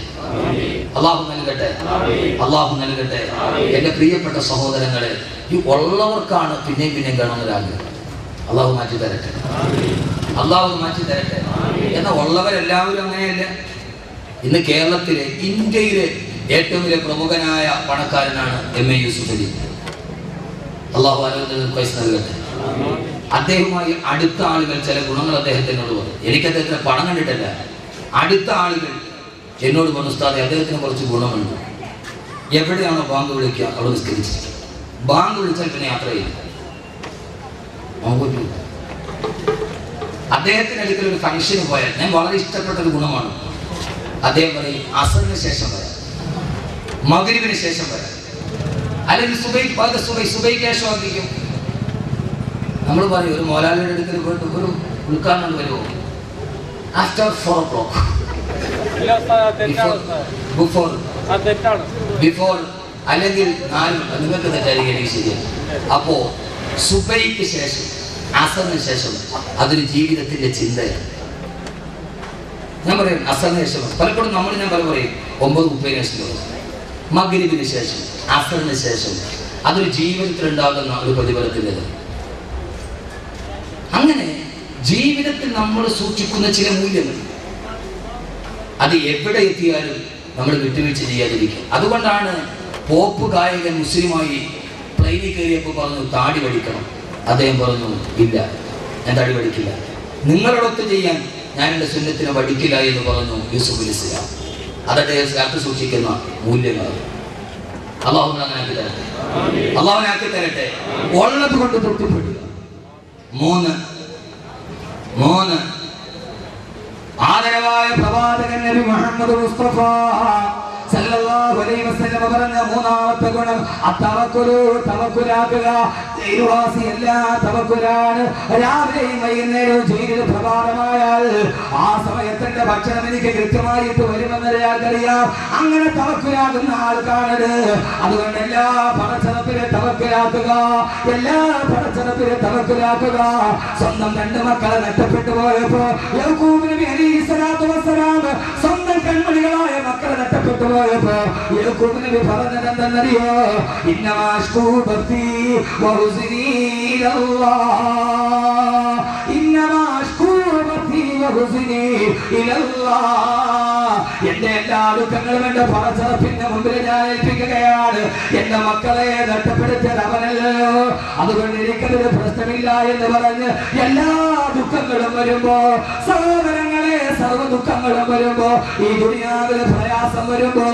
എന്റെ പ്രിയപ്പെട്ട സഹോദരങ്ങളെ, ഈ ഉള്ളവർക്കാണ് പിന്നെയും കാണുന്നൊരാഗ്രഹം. അള്ളാഹു മാറ്റി തരട്ടെ. എന്നാൽ ഉള്ളവരെല്ലാവരും അങ്ങനെയല്ല. ഇന്ന് കേരളത്തിലെ, ഇന്ത്യയിലെ ഏറ്റവും വലിയ പ്രമുഖനായ പണക്കാരനാണ് MA യൂസുഫ് അലി. അള്ളാഹു പൈസ നൽകട്ടെ. അദ്ദേഹവുമായി അടുത്ത ആളുകൾ ചില ഗുണങ്ങൾ അദ്ദേഹത്തിനോട് പറഞ്ഞു. എനിക്ക് അദ്ദേഹത്തിന് പണം കണ്ടിട്ടല്ല, അടുത്ത ആളുകൾ എന്നോട് പറഞ്ഞു, ഉസ്താദേ അദ്ദേഹത്തിന് കുറച്ച് ഗുണമുണ്ട്. എവിടെയാണോ ബാങ്ക് വിളിക്കുക അവിടെ നിസ്കരിച്ചിട്ട്, ബാങ്ക് വിളിച്ചാൽ പിന്നെ യാത്ര ചെയ്യും. അദ്ദേഹത്തിന് അടുക്കൽ ഒരു ഫംഗ്ഷന് പോയാൽ, ഞാൻ വളരെ ഇഷ്ടപ്പെട്ട ഒരു ഗുണമാണ്, അദ്ദേഹം പറയും അസറിന് ശേഷം വരാം, മഗ്രിബിന് ശേഷം വരാം, അല്ലെങ്കിൽ സുബൈക്ക് ശേഷം ആക്കിക്കും. നമ്മൾ പറയും ഒരു മോലാലിയുടെ അടുക്കൽ പോയിട്ട് ഒരു ഉൾക്കാരണം വരുമോ, ആഫ്റ്റർ 4 o'clock, ബിഫോർ അല്ലെങ്കിൽ 4, നിങ്ങൾക്ക് തെറ്റായിരിക്കും, ശരിയാണ്. അപ്പോ സുബൈക്ക് ശേഷം, അസറിന് ശേഷം, അതൊരു ജീവിതത്തിന്റെ ചിന്തയാണ്. ഞാൻ പറയും അസറിന് ശേഷം, പലപ്പോഴും ഞാൻ പറയും 9:30 ശേഷം, മഗ്രിബിന് ശേഷം, അസറിന് ശേഷം, അതൊരു ജീവിതത്തിൽ ഉണ്ടാകുന്ന ഒരു പ്രതിഫലത്തിൻ്റെത്. അങ്ങനെ ജീവിതത്തിൽ നമ്മൾ സൂക്ഷിക്കുന്ന ചില മൂല്യങ്ങൾ, അത് എവിടെ എത്തിയാലും നമ്മൾ വിട്ടുവീഴ്ച ചെയ്യാതിരിക്കും. അതുകൊണ്ടാണ് പോപ്പ് ഗായകൻ മുസ്ലിമായി പ്ലെയിനിൽ കയറിയപ്പോൾ പറഞ്ഞു താടി വടിക്കണം. അദ്ദേഹം പറഞ്ഞു ഇല്ല, ഞാൻ താടി വടിക്കില്ല, നിങ്ങളോടൊത്ത് ചെയ്യാൻ ഞാൻ എൻ്റെ സുന്നത്തിനെ വടിക്കില്ല എന്ന് പറഞ്ഞു യൂസുഫ് അലി ഇസ്ലാം. അതൊക്കെ കാത്തു സൂക്ഷിക്കുന്ന മൂല്യങ്ങളാണ്. അള്ളാഹുവിനാക്കി തരട്ടെ. ഉള്ളത് കൊണ്ട് തൃപ്തിപ്പെടുക. 3 ആദരവായ പ്രവാചകൻ നബി മുഹമ്മദ് മുസ്തഫ സല്ലല്ലാഹു അലൈഹി വസല്ലം പറഞ്ഞ 3ാമത്തെ ഗുണം തവക്കുലാക്കുക. ജയിൽവാസി എല്ലാ തവക്കുലാണ്. രാവിലെയും വൈകുന്നേരവും ജയിലിൽ പ്രഭാതമായാൽ ആ സമയത്തിന്റെ ഭക്ഷണം എനിക്ക് കൃത്യമായിട്ട് വരുമെന്ന് അയാൾക്കറിയാം. അങ്ങനെ തവക്കുലാകുന്ന ആൾക്കാണത്. അതുകൊണ്ട് എല്ലാ പണച്ചടപ്പിലെ തവക്കുലാക്കുക, സ്വന്തം 2 മക്കളെ നഷ്ടപ്പെട്ടു പോയപ്പോ യാക്കൂബ് നബി അലൈഹിസ്സലാത്തു വസ്സലാം സ്വന്തം കൺമണികളായ മക്കളെ നഷ്ടപ്പെട്ടു പോയപ്പോ യാക്കൂബ് നബി പറഞ്ഞത് എന്തെന്നറിയോ, ഇന്നമാ അശ്കൂ ബത്തി വഹുസ്നി ഇലല്ലാഹ്, ഇന്നമാ അശ്കൂ ബത്തി വഹുസ്നി ഇലല്ലാഹ്. എന്റെ എല്ലാ ദുഃഖങ്ങളും എന്റെ പടച്ചറപ്പിന്റെ മുമ്പിൽ ഞാൻ ഏൽപ്പിക്കുകയാണ്. എന്റെ മക്കളെ നഷ്ടപ്പെടുത്തിയത് അവനല്ലോ, അതുകൊണ്ട് എനിക്കതൊരു പ്രശ്നമില്ല എന്ന് പറഞ്ഞ് എല്ലാ ദുഃഖങ്ങളും വരുമ്പോ, സഹോദരങ്ങളെ സർവ്വ ദുഃഖങ്ങളും വരുമ്പോ, ഈ ദുനിയാവിലെ പ്രയാസം വരുമ്പോ,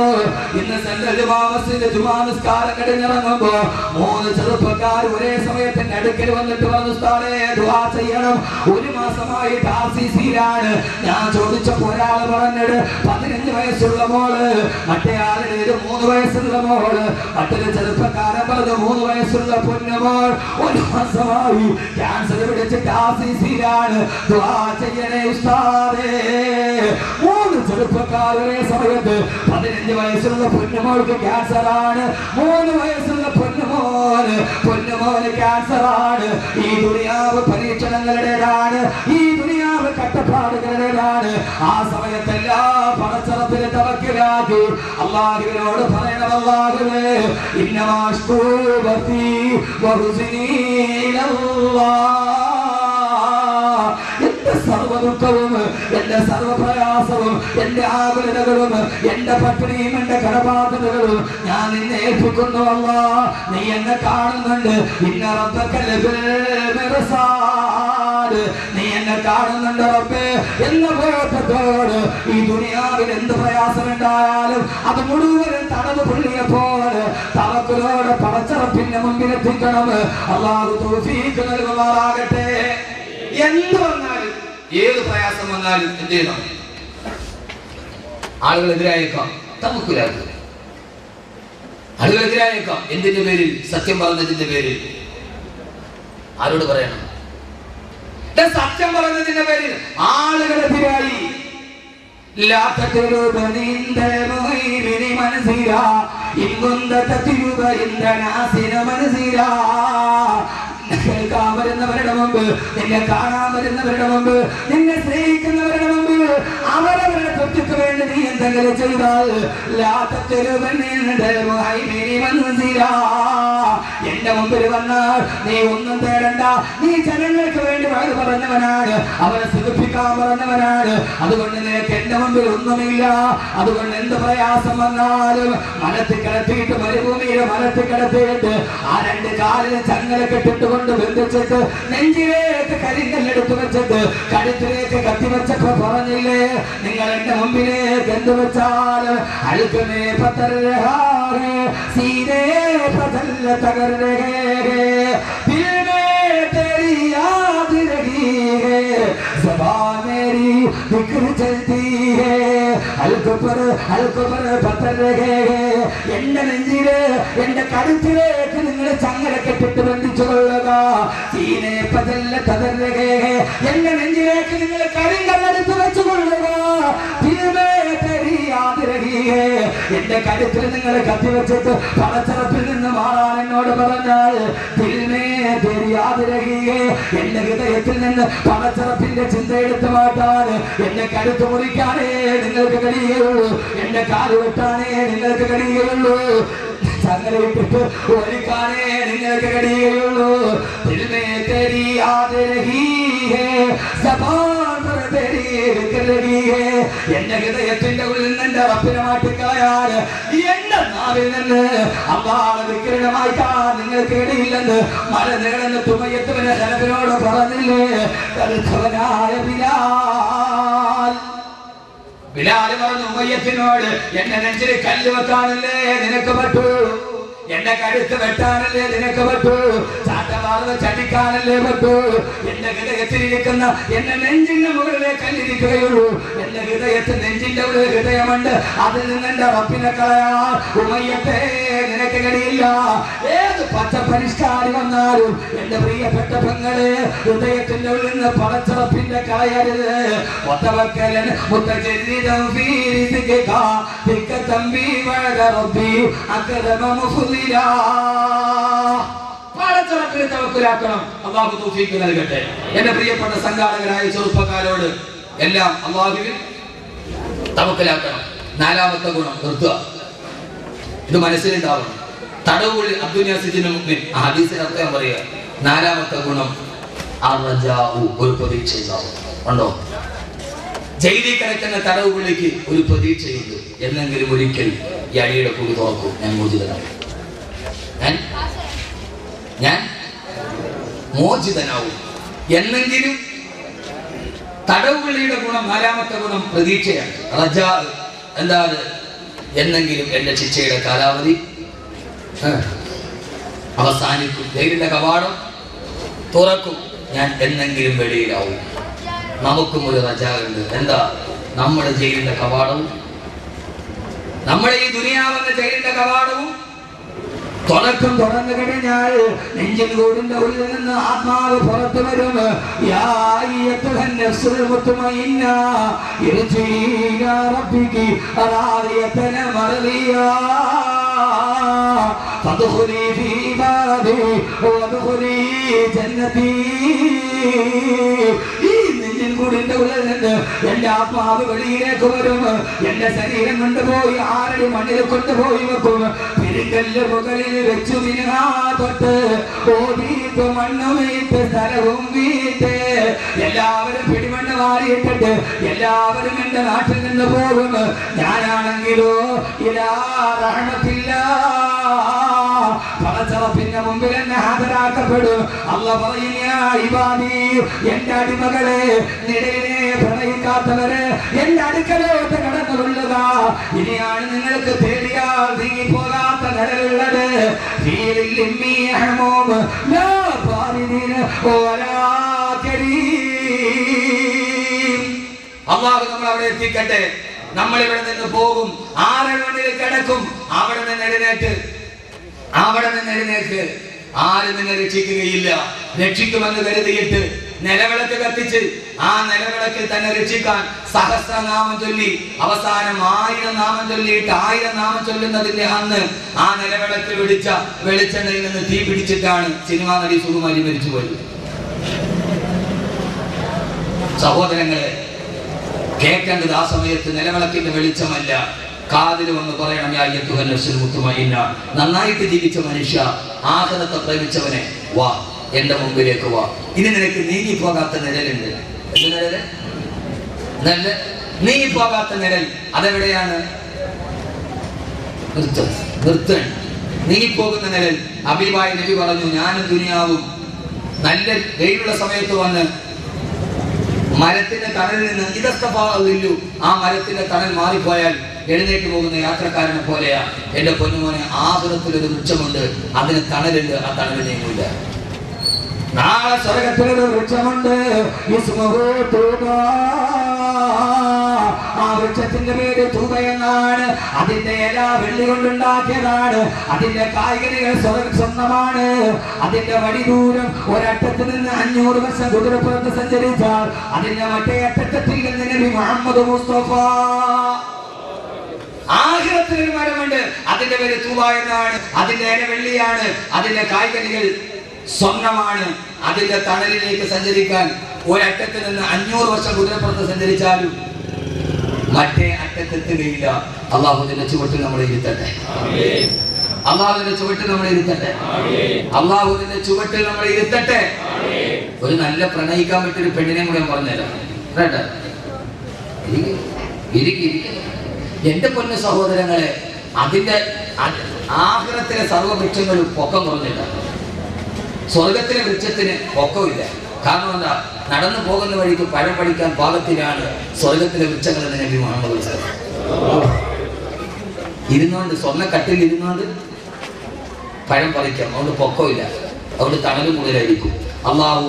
ഇന്ന് സെൻട്രൽ ജുമാ മസ്ജിദിൽ ജുമാ നിസ്കാരം കഴിഞ്ഞിറങ്ങുമ്പോ 3 ചെറുപ്പക്കാർ ഒരേ സമയത്തിന്റെ അടുക്കൽ വന്നിട്ട് പറഞ്ഞു, ഉസ്താദേ ദുആ ചെയ്യണം, 1 മാസമായി RCCയിലാണ്. ഞാൻ ചോദിച്ചപ്പോ ഒരാൾ പറഞ്ഞത് 15 വയസ്സുള്ള മോള്, മറ്റേ ആളുടെ 3 വയസ്സുള്ള മോള്, മറ്റൊരു ചെറുപ്പക്കാരൻ പറഞ്ഞു 3 വയസ്സുള്ള പൊന്നുമോൾ 1 മാസമായി ക്യാൻസർ പിടിച്ചിട്ട് RCCയിലാണ്. ദുആ ചെയ്യണേ ഉസ്താദേ. 3 ചെറുപ്പക്കാർ ഒരേ സമയത്ത് 15 വയസ്സുള്ള പൊന്നുമോൾക്ക് ക്യാൻസർ ആണ്, 3 വയസ്സുള്ള പൊന്നുമോന് ക്യാൻസർ ആണ്. ഈ ദുനിയാവ് പരീക്ഷണങ്ങളുടേതാണ്, ഈ ദുനിയാവ് കഷ്ടപ്പാടുകളുടേതാണ്. ആ സമയത്തെല്ലാം പടച്ചറപ്പിനെ തവക്കലാക്കി അല്ലാഹുവിനോട് പറയണം, അല്ലാഹുവേ ഇന്നമാ അശ്കൂ ബസീ വഹുസ്നി ഇലല്ലാഹ്. എന്റെ സർവ്വ ദുഃഖവും, എന്റെ സർവ്വ പ്രയാസവും, എന്റെ ആകുലതകളും, എന്റെ പട്ടിണിയും, എന്റെ കടബാധ്യതകളും ഞാൻ നിന്നെ ഏൽപ്പിക്കുന്നു അല്ലാഹ്. നീ എന്നെ കാണുന്നുണ്ട്. ഇന്ന റബ്ബക ലബിൽ മിർസാദ്. നീ എന്നെ കാണുന്നുണ്ട് റബ്ബേ എന്ന ബോധത്തോട് ഈ ദുനിയാവിൽ എന്ത് പ്രയാസമുണ്ടായാലും അത് മുഴുവനും തടവ് പുള്ളിയെപ്പോലെ തവക്കുലോടെ പടച്ചറപ്പിന്റെ മുമ്പിൽ എത്തിക്കണം. അല്ലാഹു തൗഫീഖ് നൽകുമാറാകട്ടെ. എന്ത് വന്നാലും, ഏത് പ്രയാസം വന്നാലും എന്ത് ചെയ്യണം? ആളുകൾ എതിരായേക്കാം, തവക്കുലാക്കുക. ആളുകൾ എതിരായേക്കാം. എന്തിന്റെ പേരിൽ? സത്യം പറഞ്ഞതിന്റെ പേരിൽ. ആരോട് പറയണം? സത്യം പറഞ്ഞതിന്റെ പേരിൽ ആളുകൾ എതിരായി. കേൾക്കാൻ വരുന്നവരുടെ മുമ്പ്, നിന്നെ കാണാൻ വരുന്നവരുടെ മുമ്പ്, നിന്നെ സ്നേഹിക്കുന്നവരുടെ മുമ്പ് അവരവരുടെ തൊട്ടിക്ക് വേണ്ടി നീ എന്തെങ്കിലും ചെയ്താൽ എന്റെ മുമ്പിൽ വന്നാൽ നീ ഒന്നും തേടണ്ട. നീ ജനങ്ങൾക്ക് വേണ്ടി വഴി പറഞ്ഞവനാണ്, അവരെ സുഖിപ്പിക്കാൻ പറഞ്ഞവനാണ്. അതുകൊണ്ട് നിനക്ക് എന്റെ മുമ്പിൽ ഒന്നുമില്ല. അതുകൊണ്ട് എന്ത് പ്രയാസം വന്നാലും മലത്തിൽ കിടത്തിയിട്ട്, മരുഭൂമിയിൽ മലത്തിൽ കിടത്തിയിട്ട്, ആ 2 കാലിൽ ചങ്ങല കെട്ടിട്ട് കൊണ്ട് ബന്ധിച്ചിട്ട്, നെഞ്ചിലേക്ക് കരിങ്കല്ലെടുത്ത് വെച്ചിട്ട് കഴുത്തിലേക്ക് കത്തിവെച്ചപ്പോ പറഞ്ഞില്ലേ, നിങ്ങൾ എന്റെ മുമ്പിലേക്ക് എന്ത് വെച്ചാൽ അഴുക്കമേ പത്തരഹാറേ സീനേ പതല്ല തകർരേ ദിൽമേ तेरी याद रही है ज़बान मेरी जिक्र चलती है हल्क पर पत्थर रहे എന്റെ നെഞ്ചില് എന്റെ കഴുത്തിലേക്ക് നിങ്ങൾ ചങ്ങല കെട്ടിട്ട് ബന്ധിച്ചു കൊള്ളുക. സീനെ പതല്ല തകർരേ എന്റെ നെഞ്ചിലേക്ക് നിങ്ങൾ കരിങ്കല്ലെടുത്ത് വെച്ചു കൊള്ളുക. എന്റെ കഴുത്തിൽ നിങ്ങൾ കത്തിവെച്ചിട്ട് പടച്ചറപ്പിൽ നിന്ന് മാറാൻ എന്നോട് പറഞ്ഞാൽ എന്റെ ഹൃദയത്തിൽ നിന്ന് പടച്ചറപ്പിന്റെ ചിന്ത എടുത്തു മാറ്റാൻ, എന്റെ കഴുത്ത് മുറിക്കാനേ നിങ്ങൾക്ക് കഴിയുള്ളൂ, എന്റെ കാല് വെട്ടാനേ നിങ്ങൾക്ക് കഴിയുള്ളൂ, ചങ്ങലയിട്ടിട്ട് ഒരിക്കാനേ നിങ്ങൾക്ക് കഴിയുള്ളൂ. എന്റെ ഹൃദയത്തിന്റെ ഉള്ളിൽ നിന്ന് റബ്ബിനെ മാറ്റിക്കളയാൻ, എന്റെ നാവിൽ നിന്ന് അല്ലാഹുവിനെ ദിക്റിനെ മാറ്റാൻ നിങ്ങൾക്ക് ഇടയില്ലെന്ന് മല നീളുന്ന തുമയത്തുവിനെ ജനത്തിനോട് പറഞ്ഞില്ലേ? കരുത്തവനായ ബിലാൽ പറഞ്ഞു ഉമയ്യത്തിനോട്, എന്റെ നെഞ്ചിൽ കല്ല് വെക്കാനല്ലേ നിനക്ക് പറ്റൂ, എന്റെ കഴുത്ത് വെട്ടാനല്ലേ നിനക്ക് പറ്റൂ, ചാട്ടവാർന്ന് ചടിക്കാനല്ലേ പറ്റൂ. എന്റെ ഹൃദയത്തിലിരിക്കുന്ന എന്റെ നെഞ്ചിന്റെ മുകളിലെ കല്ലിരിക്കുകയുള്ളൂ. എന്റെ ഹൃദയത്തിൽ നെഞ്ചിന്റെ ഒരു ഹൃദയമുണ്ട്, അതിൽ നിന്ന് എന്റെ റബ്ബിനെ കളയാൻ ഉമയ്യത്തെ നിനക്ക് കഴിയില്ല. ഏത് പച്ച പരിഷ്കാരി വന്നാലും എന്റെ പ്രിയപ്പെട്ട പെങ്ങളെ ഹൃദയത്തിന്റെ ഉള്ളിൽ നിന്ന് പടച്ചറപ്പിന്റെ കളയരുത്. മുത്തവക്കലൻ മുത്തജദ്ദിദൻ ഫീ റിസ്ഖിക തിക തംബി വഅദ റബ്ബി അക്രമ മുഫ്ദിലാ. പടച്ചറപ്പിനെ തവക്കുലാക്കണം. അല്ലാഹു തൗഫീഖ് നൽകട്ടെ. എന്റെ പ്രിയപ്പെട്ട സംഘാടകരായ ചെറുപ്പക്കാരോട് എല്ലാം അല്ലാഹുവിൽ തവക്കുലാക്കണം. 4ാമത്തെ ഗുണം നിർത്തുക. ഇത് മനസ്സിലുണ്ടാവണം. തടവുകളിൽ അബ്ദുനിയാസിജിന് മുഅ്മിൻ ഹദീസിൽ അർത്ഥം പറയുക. 4ാമത്തെ ഗുണം അർജാഉ, ഒരു പ്രതീക്ഷ ഉണ്ടാവും. ഉണ്ടോ? ജയിലിൽ കിടക്കുന്ന തടവുകളിലേക്ക് ഒരു പ്രതീക്ഷയുണ്ട്. എന്നെങ്കിലും ഒരിക്കൽ ഈ അടിയുടെ കൂടി തുറക്കും, ഞാൻ മോചിതനാവും, ഞാൻ മോചിതനാവും. എന്നെങ്കിലും തടവുകളിയുടെ ഗുണം, നാലാമത്തെ ഗുണം പ്രതീക്ഷയാണ്. റജാ എന്താണ്? എന്നെങ്കിലും എന്റെ ശിക്ഷയുടെ കാലാവധി അവസാനിക്കും, ജയിലിന്റെ കവാടം തുറക്കും, ഞാൻ എന്നെങ്കിലും വെളിയിലാവും. നമുക്കും ഒരു റജാ ഉണ്ട്. എന്താ? നമ്മുടെ ജയിലിന്റെ കവാടവും, നമ്മുടെ ഈ ദുനിയാവെന്ന ജയിലിന്റെ കവാടവും തുറക്കും. തുറന്നു കഴിഞ്ഞാൽ നെഞ്ചിൻ കൂടിന്റെ ഉള്ളിൽ നിന്ന് ആത്മാവ് പുറത്തു വരും. യാ അയ്യത്തുഹൻ നഫ്സുൽ മുത്മഇന്ന ഇർജി ഇലാ റബ്ബികി റാദിയതൻ മർദിയാ ഫദ്ഖുലി ഫീ ഇബാദി വദ്ഖുലി ജന്നതി. കൂടിന്റെ ഉള്ളിൽ നിന്ന് എന്റെ ആത്മാവ് വെളിയിലേക്ക് വരും. എന്റെ ശരീരം കൊണ്ടുപോയി 6 അടി മണ്ണിൽ കൊണ്ടുപോയി വെക്കും. പെരുങ്കല്ല് മുകളിൽ വെച്ചു തൊട്ട് ഓടിയിട്ട് മണ്ണ് വീട്ട് സ്ഥലവും വീട്ട് എല്ലാവരും പിടിമണ്ണ് മാറിയിട്ടിട്ട് എല്ലാവരും എന്റെ നാട്ടിൽ നിന്ന് പോകും. ഞാനാണെങ്കിലോ ഇലാ റഹ്മത്തില്ല, പടച്ചറപ്പിന്റെ മുമ്പിൽ എന്നെ ഹാജരാക്കപ്പെടും. അല്ലാഹു പറയും, യാ ഇബാദി, എന്റെ അടിമകളെ, നിഴലിനെ പ്രണയിക്കാത്തവര് എന്റെ അടുക്കലോട്ട് കടന്നു കൊള്ളുക. ഇനിയാണ് നിങ്ങൾക്ക് തേടിയാൽ നീങ്ങിപ്പോകാത്ത നിഴലുള്ളത്. അല്ലാഹു നമ്മൾ അവിടെ എത്തിക്കട്ടെ. നമ്മൾ ഇവിടെ നിന്ന് പോകും, 6 മണിയിൽ കിടക്കും. അവിടെ നിന്ന് എഴുന്നേറ്റ് ആരും നിന്നെ രക്ഷിക്കുകയില്ല. രക്ഷിക്കുമെന്ന് കരുതിയിട്ട് നിലവിളക്ക് കത്തിച്ച് ആ നിലവിളക്കിൽ തന്നെ രക്ഷിക്കാൻ സഹസ്രനാമം ചൊല്ലി അവസാനം 1000 നാമം ചൊല്ലിയിട്ട് 1000 നാമം ചൊല്ലുന്നതിന്റെ അന്ന് ആ നിലവിളക്കിൽ പിടിച്ച വെളിച്ചെണ്ണയിൽ നിന്ന് തീ പിടിച്ചിട്ടാണ് സിനിമാ നടി സുകുമാരി മരിച്ചുപോയത്. സഹോദരങ്ങളെ, കേൾക്കേണ്ടത് ആ സമയത്ത് നിലവിളക്കിന്റെ വെളിച്ചമല്ല, കാതിൽ വന്ന് പറയണം, യാ അയ്യത്തുഹൻ നഫ്സുൽ മുത്മഇന്ന. നന്നായിട്ട് ജീവിച്ച മനുഷ്യ, ആഖിറത്തെ പ്രേമിച്ചവനെ, വാ എന്റെ മുമ്പിലേക്ക് വാ. ഇനി നിനക്ക് നീങ്ങിപ്പോകാത്ത നിഴലുണ്ട്. എന്ത് നിഴല്? നീങ്ങിപ്പോകാത്ത നിഴൽ. അതെവിടെയാണ്? നിർത്തൻ നീങ്ങിപ്പോകുന്ന നിഴൽ. ഹബീബായ നബി പറഞ്ഞു, ഞാനും ദുനിയാവും നല്ല വെയിലുള്ള സമയത്ത് വന്ന് മരത്തിന്റെ തണലിൽ നിന്ന് ഇതസ്തഫാഇല്ലു, ആ മരത്തിന്റെ തണൽ മാറിപ്പോയാൽ എഴുന്നേറ്റ് പോകുന്ന യാത്രക്കാരനെ പോലെയാ. എന്റെ പൊന്നുമോനെ, ആഖിറത്തിലൊരു വൃക്ഷമുണ്ട്, അതിന് തണലുണ്ട്, ആ തണൽ നീങ്ങൂല. നാളെ സ്വർഗത്തിലൊരു വൃക്ഷമുണ്ട്, ആ വൃക്ഷത്തിന്റെ പേര് തൂബ എന്നാണ്. അതിന്റെ ഇല വെള്ളി കൊണ്ടുണ്ടാക്കിയതാണ്. അതിന്റെ കായ്കനികൾ സ്വന്തമാണ്. അതിന്റെ വടി ദൂരം ഒരറ്റത്ത് നിന്ന് 500 വർഷം കുതിരപ്പുറത്ത് സഞ്ചരിച്ചാൽ അതിന്റെ മറ്റേ അറ്റത്തിൽ നിന്ന് നബി മുഹമ്മദ് മുസ്തഫ. ആഖിറത്തിലൊരു മരമുണ്ട്, അതിന്റെ പേര് തൂബ എന്നാണ്. അതിന്റെ ഇല വെള്ളിയാണ്, അതിന്റെ കായ്കനികൾ സ്വർണ്ണമാണ്. അതിന്റെ തണലിലേക്ക് സഞ്ചരിക്കാൻ ഒരറ്റത്ത് നിന്ന് 500 വർഷം കുതിരപ്പുറത്ത് സഞ്ചരിച്ചാലും മറ്റേ അറ്റത്തെത്തുകയില്ല. അള്ളാഹുവിന്റെ ചുവട്ടിൽ നമ്മളെ ഇരുത്തട്ടെ. അള്ളാഹുവിന്റെ ചുവട്ടിൽ നമ്മളെ ഇരുത്തട്ടെ. അള്ളാഹുവിന്റെ ചുവട്ടിൽ നമ്മളെ ഇരുത്തട്ടെ. ഒരു നല്ല പ്രണയിക്കാൻ പറ്റിയൊരു പെണ്ണിനെ കൂടെ ഞാൻ പറഞ്ഞുതരാം കേട്ടോ. എന്റെ പൊന്നു സഹോദരങ്ങളെ, അതിന്റെ ആഖിറത്തിലെ സർവ്വവൃക്ഷങ്ങളും പൊക്കം കുറഞ്ഞില്ല. സ്വർഗത്തിലെ വൃക്ഷത്തിന് പൊക്കമില്ല. കാരണം എന്താ? നടന്നു പോകുന്ന വഴിക്ക് പഴം പഠിക്കാൻ പാകത്തിലാണ് സ്വർഗത്തിലെ വൃക്ഷങ്ങൾ എന്ന് നബി മുഹമ്മദ് ഇരുന്നുകൊണ്ട്, സ്വർണ്ണക്കട്ടിൽ ഇരുന്നുകൊണ്ട് പഴം പറിക്കാം. അതുകൊണ്ട് പൊക്കമില്ല, അതുകൊണ്ട് തണലും കൂടുതലായിരിക്കും. അള്ളാഹു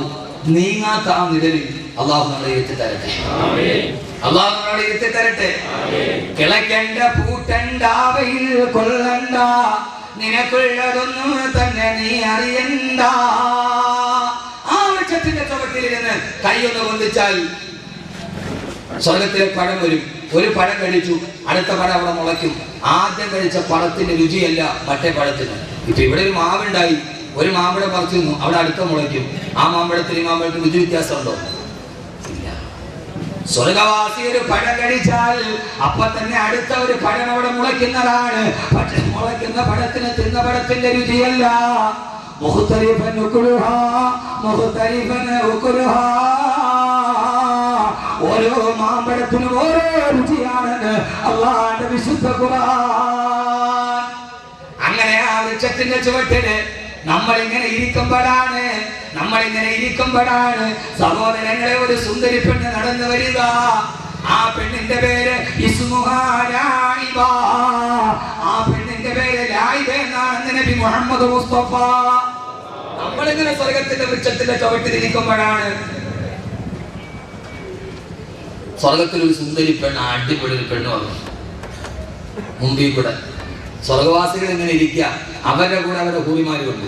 നീങ്ങാത്ത ആ നിഴലിൽ അള്ളാഹു നമ്മളെ എത്തിത്തരട്ടെ. അള്ളാഹു നമ്മളെ എത്തിത്തരട്ടെ. കിളയ്ക്കണ്ട പൂട്ടണ്ട വെയിൽ കൊള്ളണ്ട, നിനക്കുള്ളതൊന്നും തന്നെ നീ അറിയണ്ട. ആ വൃക്ഷത്തിന്റെ ചുവട്ടിലിരുന്ന് കൈയൊന്ന് കൊണ്ടിച്ചാൽ സ്വർഗത്തിലെ പഴം വരും. ഒരു പഴം കഴിച്ചു, അടുത്ത പഴം അവിടെ മുളയ്ക്കും. ആദ്യം കഴിച്ച പഴത്തിന്റെ രുചിയല്ല മറ്റേ പഴത്തിന്. ഇപ്പൊ ഇവിടെ ഒരു മാവുണ്ടായി, ഒരു മാമ്പഴം പറിച്ചു നിന്നു, അവിടെ അടുത്ത മുളയ്ക്കും. ആ മാമ്പഴത്തിന് ഈ മാമ്പഴത്തിന് രുചി വ്യത്യാസമുണ്ടോ? ഇല്ല. സ്വർഗവാസി ഒരു പഴം കഴിച്ചാൽ അപ്പൊ തന്നെ അടുത്ത ഒരു പഴം അവിടെ മുളയ്ക്കുന്നതാണ്. പക്ഷെ മുളയ്ക്കുന്ന പഴത്തിന് തിന്ന പഴത്തിന്റെ രുചിയല്ല. ഓരോ മാമ്പഴത്തിനും ഓരോ രുചിയാണെന്ന് അള്ളാഹുവിന്റെ വിശുദ്ധ ഖുർആൻ. അങ്ങനെ ആ വൃക്ഷത്തിന്റെ ചുവട്ടില് നമ്മളിങ്ങനെ ഇരിക്കുമ്പോഴാണ് സഹോദരങ്ങളെ ഒരു സുന്ദരി പെണ്ണ് നടന്നു വരിക. ആ പെണ്ണിന്റെ പേര് ഇസ്മുഹാ ലായിബ. ആ പെണ്ണിന്റെ പേര് ലായിബ എന്നാണ് നബി മുഹമ്മദ് മുസ്തഫ. നമ്മളിങ്ങനെ സ്വർഗത്തിന്റെ വൃക്ഷത്തിന്റെ ചുവട്ടിലിരിക്കുമ്പോഴാണ് സ്വർഗത്തിൽ ഒരു സുന്ദരി പെണ്ണ്, അടിപൊളി ഒരു പെണ്ണ് വന്നു മുമ്പിൽ കൂടെ. സ്വർഗവാസികൾ ഇങ്ങനെ ഇരിക്കുക, അവരുടെ കൂടെ അവരുടെ ഹൂറിമാരുണ്ട്.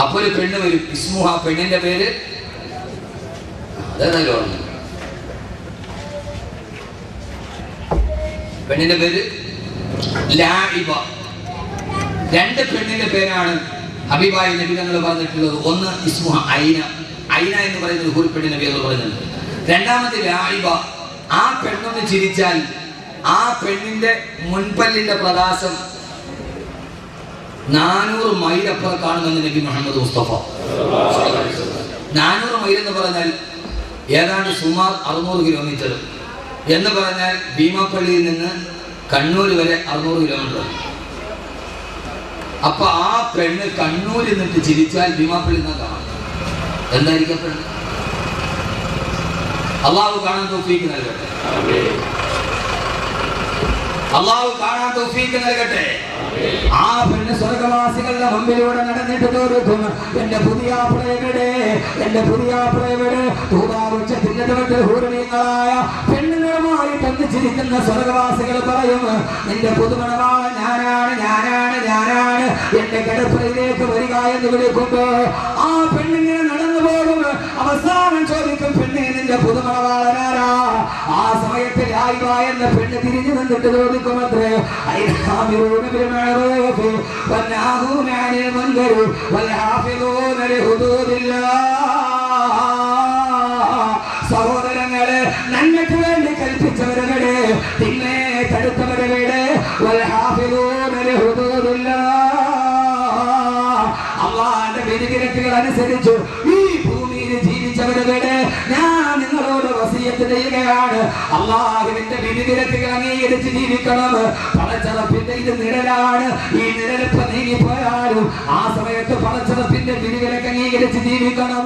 അപ്പൊ ഒരു പെണ്ണ് വരും. ഇസ്മുഹ, പെണ്ണിന്റെ പേര് അതേതായാലും ഓർമ്മ. പെണ്ണിന്റെ പേര് ലായിബ. രണ്ട് പെണ്ണിന്റെ പേരാണ് ഹബീബായ നബി തങ്ങൾ പറഞ്ഞിട്ടുള്ളത്. ഒന്ന് ഇസ്മുഹ ഐന എന്ന് പറയുന്ന ഒരു പെണ്ണിന്റെ പേര് പറയുന്നത്. രണ്ടാമത് ലായിബ. ആ പെണ്ണൊന്ന് ചിരിച്ചാൽ ആ പെണ്ണിന്റെ മുൻപല്ലിന്റെ പ്രകാശം 400 മൈൽ അപ്പുറം കാണുമെന്ന് നബി മുഹമ്മദ് മുസ്തഫ. 400 മൈൽ എന്ന് പറഞ്ഞാൽ ഏതാണ്ട് സുമാർ 600 കിലോമീറ്റർ എന്ന് പറഞ്ഞാൽ ഭീമാപ്പള്ളിയിൽ നിന്ന് കണ്ണൂർ വരെ 600 കിലോമീറ്റർ. അപ്പൊ ആ പെണ്ണ് കണ്ണൂരിൽ നിന്നിട്ട് ചിരിച്ചാൽ ഭീമാപ്പള്ളി നിന്ന് കാണാം. എന്തായിരിക്കും പെണ്ണ്? അള്ളാഹു കാണാൻ തൗഫീഖ് നൽകട്ടെ. അള്ളാഹു കാണാൻ തൗഫീഖ് നൽകട്ടെ. ആ പെണ്ണ് സ്വർഗവാസികളുടെ മുമ്പിലൂടെ നടന്നിട്ട് തോന്നും, എന്റെ പുതിയാപ്രയുടെ പെണ്ണുങ്ങളുമായി തന്നിച്ചിരിക്കുന്ന സ്വർഗവാസികൾ പറയും, നിന്റെ പുതുമണവാളൻ ഞാനാണ് എന്റെ കിടപ്പയിലേക്ക് വരിക എന്ന് വിളിക്കുമ്പോ ആ പെണ്ണിങ്ങനെ നടന്നു പോകും. അവസാനം ചോദിക്കും, പെണ്ണെ നിന്റെ പുതുമണവാളനാരാ? ആ സമയത്ത് ലായിബ എന്ന പെണ്ണ് തിരിഞ്ഞു നിന്നിട്ട് ചോദിക്കുമത്രേ, സഹോദരങ്ങളെ, നന്മയ്ക്ക് വേണ്ടി കൽപ്പിച്ചവരുടെ തിന്മേ തടുത്തവരുടെ അള്ളാന്റെ വിധിവിലക്കുകൾ അനുസരിച്ചു ഈ ഭൂമിയിൽ ജീവിച്ചവരുടെ ഞാൻ നിങ്ങളോട് വസിയത്ത് ചെയ്യുകയാണ്. അള്ളാഹുവിന്റെ വിധിവിലക്കുകൾ അംഗീകരിച്ച് ജീവിക്കണം. പടച്ചറപ്പിന്റെ ഇത് നിഴലാണ്. ഈ നിഴലിപ്പ് നീങ്ങിപ്പോയാലും ആ സമയത്ത് പടച്ചറപ്പിന്റെ വിധിവിലക്ക് അംഗീകരിച്ച് ജീവിക്കണം.